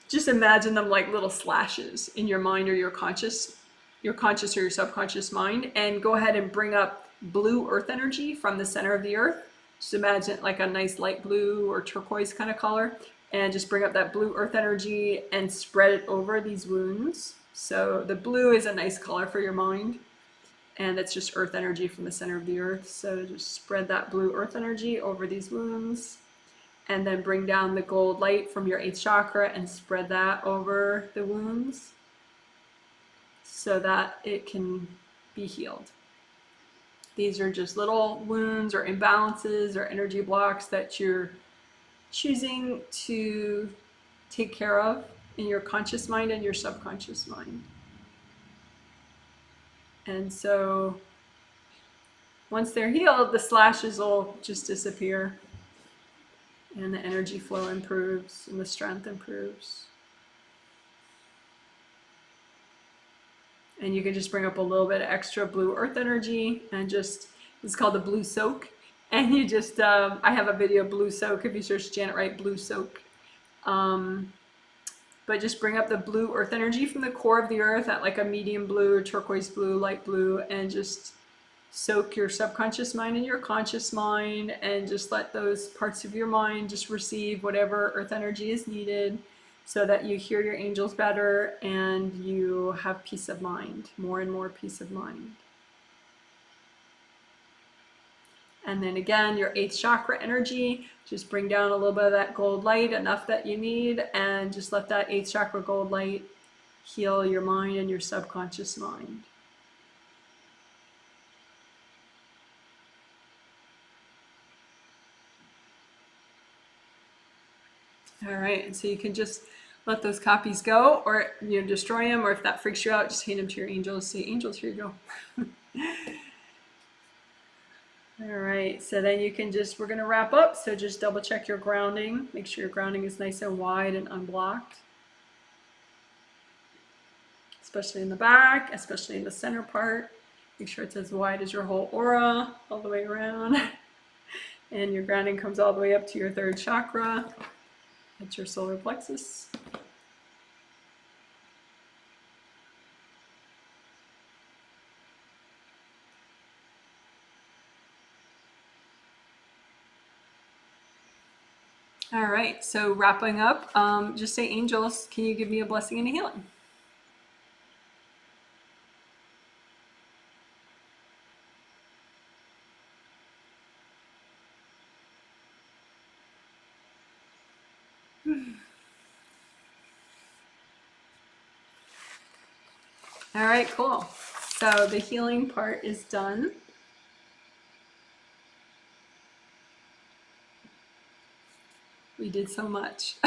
S1: Just imagine them like little slashes in your mind or your conscious or your subconscious mind, and go ahead and bring up blue earth energy from the center of the earth. Just imagine like a nice light blue or turquoise kind of color, and just bring up that blue earth energy and spread it over these wounds. So the blue is a nice color for your mind, and it's just earth energy from the center of the earth. So just spread that blue earth energy over these wounds, and then bring down the gold light from your 8th chakra and spread that over the wounds so that it can be healed. These are just little wounds or imbalances or energy blocks that you're choosing to take care of in your conscious mind and your subconscious mind. And so once they're healed, the slashes will just disappear. And the energy flow improves and the strength improves. And you can just bring up a little bit of extra blue earth energy and just, it's called the blue soak. And you just, I have a video of blue soak if you search Janet Wright blue soak. But just bring up the blue earth energy from the core of the earth at like a medium blue or turquoise blue, light blue, and just soak your subconscious mind and your conscious mind, and just let those parts of your mind just receive whatever earth energy is needed so that you hear your angels better and you have peace of mind, more and more peace of mind. And then again, your 8th chakra energy, just bring down a little bit of that gold light, enough that you need, and just let that 8th chakra gold light heal your mind and your subconscious mind. All right, and so you can just let those copies go, or destroy them, or if that freaks you out, just hand them to your angels. Say, angels, here you go. All right, so then you can just, we're going to wrap up. So just double check your grounding. Make sure your grounding is nice and wide and unblocked. Especially in the back, especially in the center part. Make sure it's as wide as your whole aura, all the way around. And your grounding comes all the way up to your 3rd chakra. That's your solar plexus. All right, so wrapping up, just say, angels, can you give me a blessing and a healing? All right, cool. So the healing part is done. We did so much.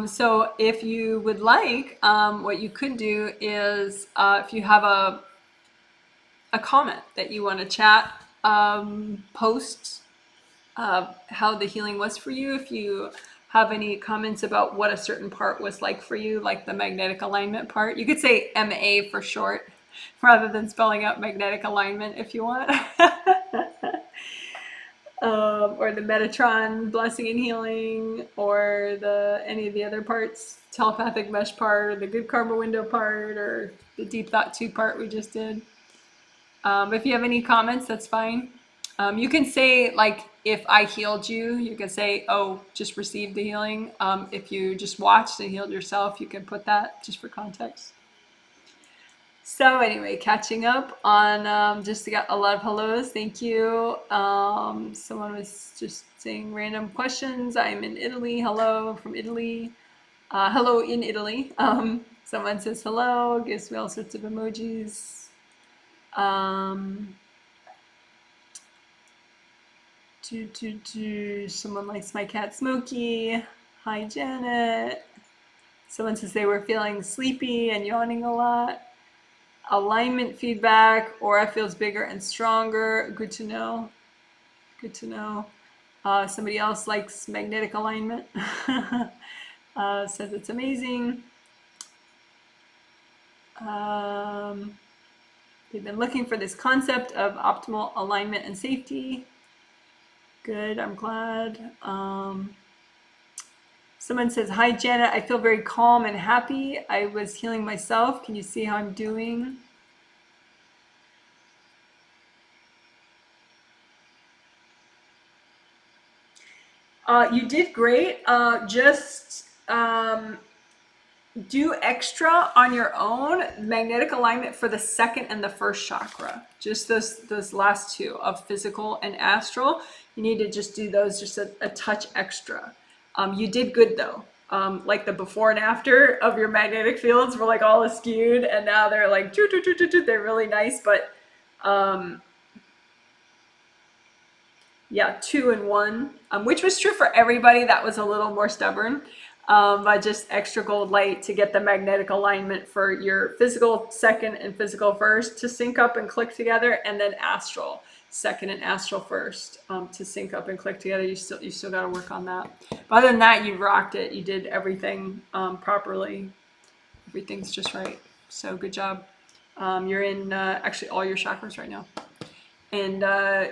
S1: So if you would like, what you could do is, if you have a comment that you want to chat, post how the healing was for you. If you have any comments about what a certain part was like for you, like the magnetic alignment part, you could say MA for short, rather than spelling out magnetic alignment if you want. Or the Metatron blessing and healing, or any of the other parts, telepathic mesh part, or the good karma window part, or the deep thought 2 part we just did. If you have any comments, that's fine. You can say, like, if I healed you, you can say, oh, just received the healing. If you just watched and healed yourself, you can put that just for context. So anyway, catching up on, just got a lot of hellos. Thank you. Someone was just saying random questions. I'm in Italy. Hello from Italy. Hello in Italy. Someone says hello, gives me all sorts of emojis. Someone likes my cat Smokey. Hi, Janet. Someone says they were feeling sleepy and yawning a lot. Alignment feedback, aura feels bigger and stronger. Good to know. Good to know. Somebody else likes magnetic alignment. Says it's amazing. They've been looking for this concept of optimal alignment and safety. Good, I'm glad. Someone says, hi, Janet. I feel very calm and happy. I was healing myself. Can you see how I'm doing? You did great. Just do extra on your own magnetic alignment for the 2nd and the 1st chakra. Just those last 2 of physical and astral. You need to just do those just a touch extra. You did good though. Like the before and after of your magnetic fields were like all askewed, and now they're like they're really nice, but yeah, 2 and 1, which was true for everybody that was a little more stubborn. But just extra gold light to get the magnetic alignment for your physical 2nd and physical 1st to sync up and click together, and then astral second and astral first, to sync up and click together. You still got to work on that. But other than that, you rocked it. You did everything properly. Everything's just right. So good job. You're in actually all your chakras right now. And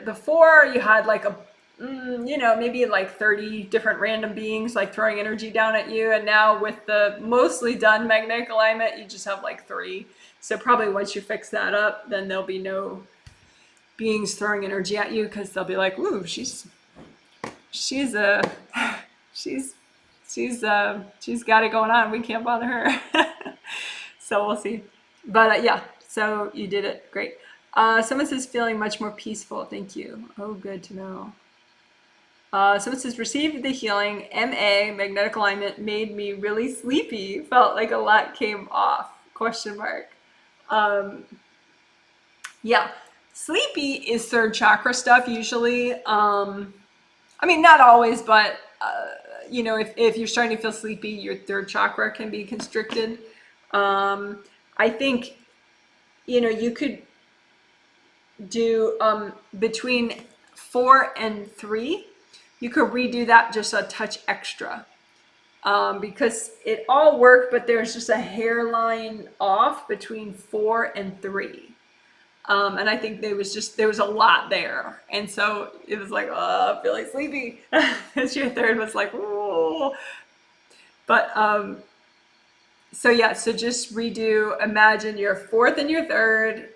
S1: before you had like maybe like 30 different random beings like throwing energy down at you. And now with the mostly done magnetic alignment, you just have like 3. So probably once you fix that up, then there'll be no beings throwing energy at you, because they'll be like, ooh, she's got it going on. We can't bother her. So we'll see. But yeah, so you did it. Great. Someone says feeling much more peaceful. Thank you. Oh, good to know. Someone says received the healing. MA, magnetic alignment, made me really sleepy. Felt like a lot came off. ? Yeah, sleepy is third chakra stuff usually. I mean, not always, but if you're starting to feel sleepy, your third chakra can be constricted. I think you could do between 4 and 3. You could redo that just a touch extra, because it all worked, but there's just a hairline off between 4 and 3. And I think there was a lot there. And so it was like, oh, I'm feeling sleepy. As your third was like, oh. But so just redo, imagine your 4th and your 3rd,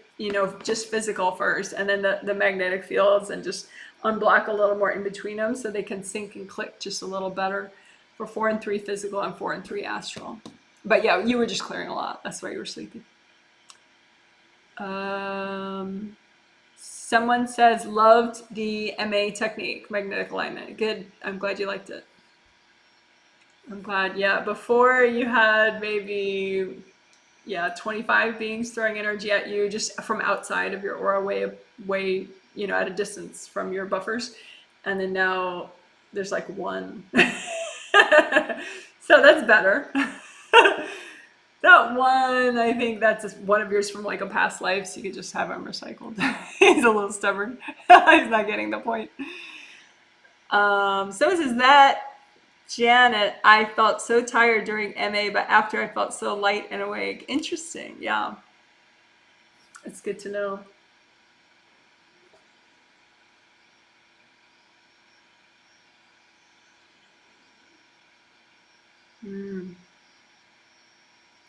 S1: just physical first, and then the magnetic fields, and just unblock a little more in between them so they can sync and click just a little better for 4 and 3 physical and 4 and 3 astral. But yeah, you were just clearing a lot. That's why you were sleepy. Someone says loved the MA technique, magnetic alignment. Good. I'm glad you liked it. I'm glad. Yeah, before you had maybe 25 beings throwing energy at you just from outside of your aura, way at a distance from your buffers, and then now there's like 1. So that's better. That 1, I think that's just one of yours from like a past life, so you could just have him recycled. He's a little stubborn. He's not getting the point. Someone says that, Janet, I felt so tired during MA, but after I felt so light and awake. Interesting. Yeah. It's good to know.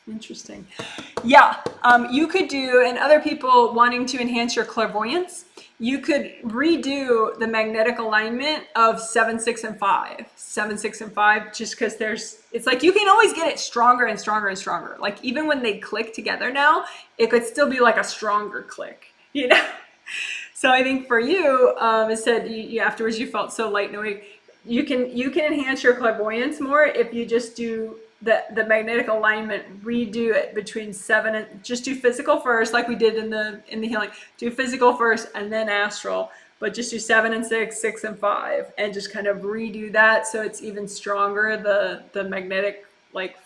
S1: Interesting. Yeah, you could do, and other people wanting to enhance your clairvoyance, you could redo the magnetic alignment of 7, 6, and 5. 7, 6, and 5, just because it's like you can always get it stronger and stronger and stronger. Like even when they click together now, it could still be like a stronger click, So I think for you, it said you afterwards you felt so light and awake. You can enhance your clairvoyance more if you just do the magnetic alignment, redo it between 7 and just do physical first, like we did in the healing. Do physical first and then astral, but just do 7 and 6, 6 and 5, and just kind of redo that so it's even stronger. The magnetic like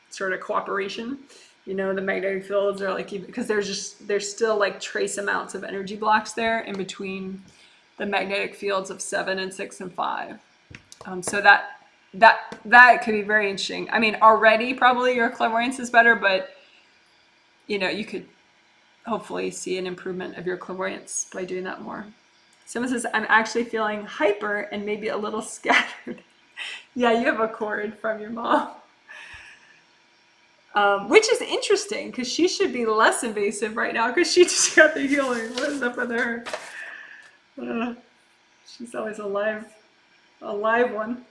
S1: sort of cooperation. The magnetic fields are like, because there's still like trace amounts of energy blocks there in between the magnetic fields of 7 and 6 and 5. So that could be very interesting. I mean, already probably your clairvoyance is better, but you could hopefully see an improvement of your clairvoyance by doing that more. Someone says, I'm actually feeling hyper and maybe a little scattered. Yeah, you have a cord from your mom. Which is interesting, because she should be less invasive right now, because she just got the healing. What is up with her? She's always a live one.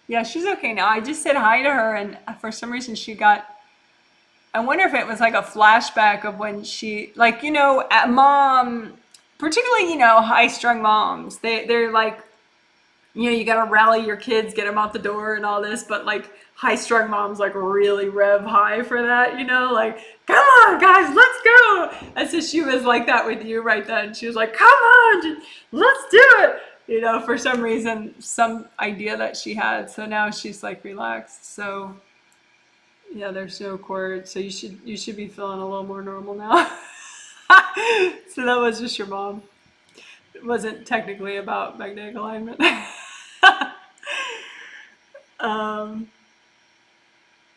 S1: Yeah, she's okay now. I just said hi to her, and for some reason I wonder if it was like a flashback of when she, like, at mom, particularly, high-strung moms, they're like, you know, you got to rally your kids, get them out the door and all this, but like high strung moms like really rev high for that, you know, like, come on guys, let's go. And so she was like that with you right then. She was like, come on, let's do it. You know, for some reason, some idea that she had. So now she's like relaxed. So yeah, there's no cord. So you should be feeling a little more normal now. So that was just your mom. It wasn't technically about magnetic alignment. um,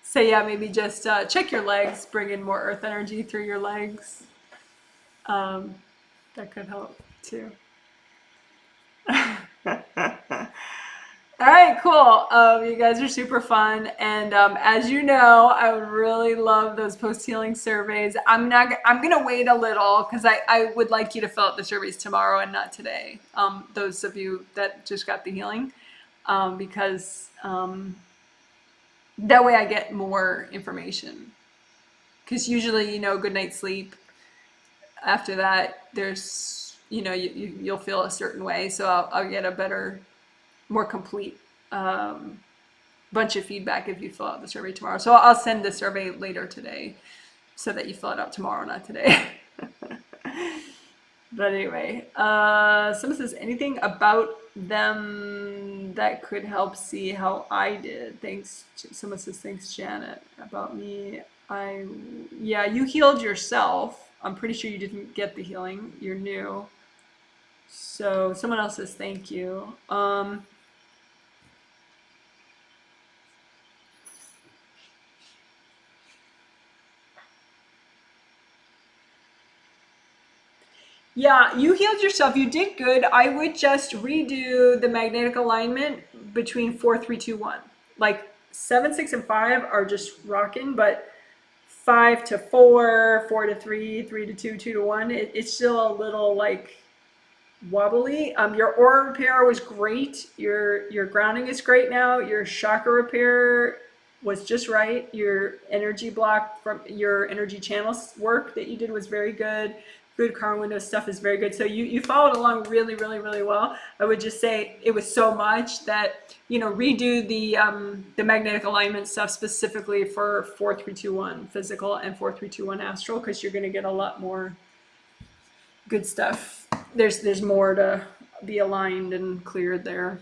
S1: so yeah, maybe just check your legs, bring in more earth energy through your legs. Um, that could help too. All right, cool. You guys are super fun, and as you know, I would really love those post-healing surveys. I'm gonna wait a little because I would like you to fill out the surveys tomorrow and not today. Those of you that just got the healing, because that way I get more information. Because usually, you know, good night's sleep. After that, there's, you know, you'll feel a certain way, so I'll get a better, more complete bunch of feedback if you fill out the survey tomorrow. So I'll send the survey later today so that you fill it out tomorrow, not today. But anyway, someone says anything about them that could help see how I did. Thanks. Someone says thanks, Janet. About me, yeah, you healed yourself. I'm pretty sure you didn't get the healing. You're new. So someone else says thank you. Yeah, you healed yourself. You did good. I would just redo the magnetic alignment between 4, 3, 2, 1. Like 7, 6, and 5 are just rocking, but 5 to 4, 4 to 3, 3 to 2, 2 to 1, it's still a little like wobbly. Your aura repair was great. Your grounding is great now. Your chakra repair was just right. Your energy block from your energy channels work that you did was very good. Good karma window stuff is very good. So you followed along really, really, really well. I would just say it was so much that, you know, redo the magnetic alignment stuff specifically for 4321 physical and 4321 astral, because you're going to get a lot more good stuff. There's more to be aligned and cleared there.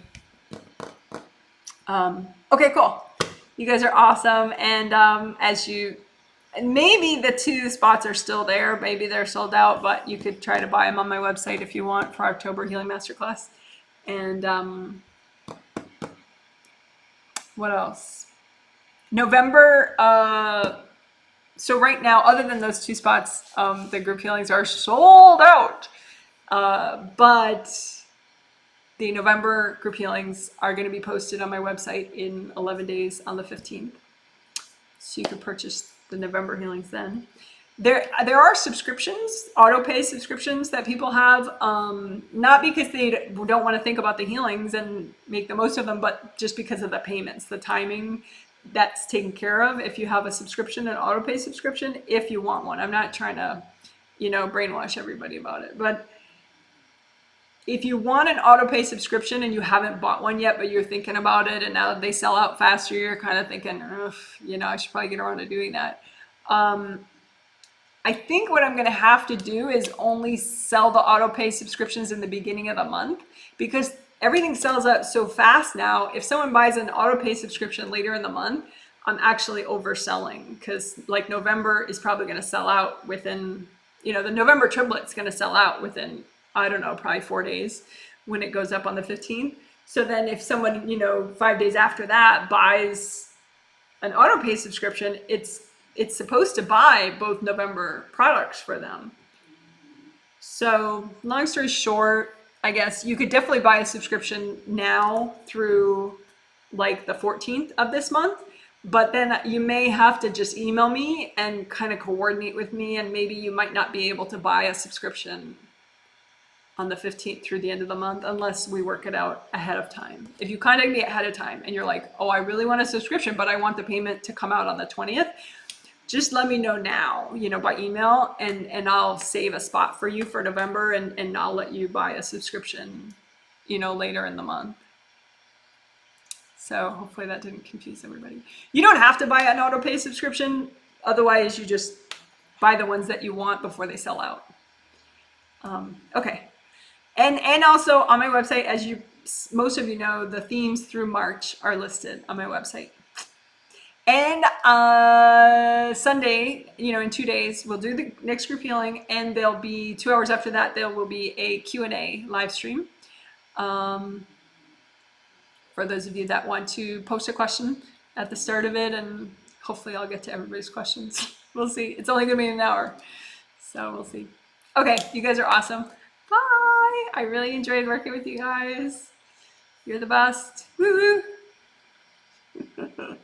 S1: Okay, cool. You guys are awesome. And maybe the 2 spots are still there. Maybe they're sold out, but you could try to buy them on my website if you want for October Healing Masterclass. And what else? November. So right now, other than those 2 spots, the group healings are sold out. But the November group healings are going to be posted on my website in 11 days on the 15th. So you can purchase the November healings then. There are subscriptions, auto pay subscriptions that people have, not because they don't want to think about the healings and make the most of them, but just because of the payments, the timing that's taken care of. If you have a subscription, an auto pay subscription, if you want one. I'm not trying to, you know, brainwash everybody about it, but if you want an auto pay subscription and you haven't bought one yet, but you're thinking about it, and now that they sell out faster, you're kind of thinking, you know, I should probably get around to doing that. I think what I'm going to have to do is only sell the auto pay subscriptions in the beginning of the month, because everything sells out so fast now. If someone buys an auto pay subscription later in the month, I'm actually overselling, because like November is probably going to sell out within, you know, the November triplet's going to sell out within, I don't know, probably 4 days when it goes up on the 15th. So then if someone, you know, 5 days after that buys an auto pay subscription, it's supposed to buy both November products for them. So long story short, I guess you could definitely buy a subscription now through like the 14th of this month, but then you may have to just email me and kind of coordinate with me, and maybe you might not be able to buy a subscription on the 15th through the end of the month unless we work it out ahead of time. If you contact me ahead of time and you're like, oh, I really want a subscription, but I want the payment to come out on the 20th, just let me know now, you know, by email, and I'll save a spot for you for November, and I'll let you buy a subscription, you know, later in the month. So hopefully that didn't confuse everybody. You don't have to buy an auto pay subscription. Otherwise, you just buy the ones that you want before they sell out. Okay. And also on my website, as most of you know, the themes through March are listed on my website. And Sunday, in 2 days, we'll do the next group healing, and there'll be 2 hours after that, there will be a Q&A live stream. For those of you that want to post a question at the start of it, and hopefully I'll get to everybody's questions. We'll see. It's only gonna be an hour, so we'll see. Okay, you guys are awesome. Bye. I really enjoyed working with you guys. You're the best. Woo woo.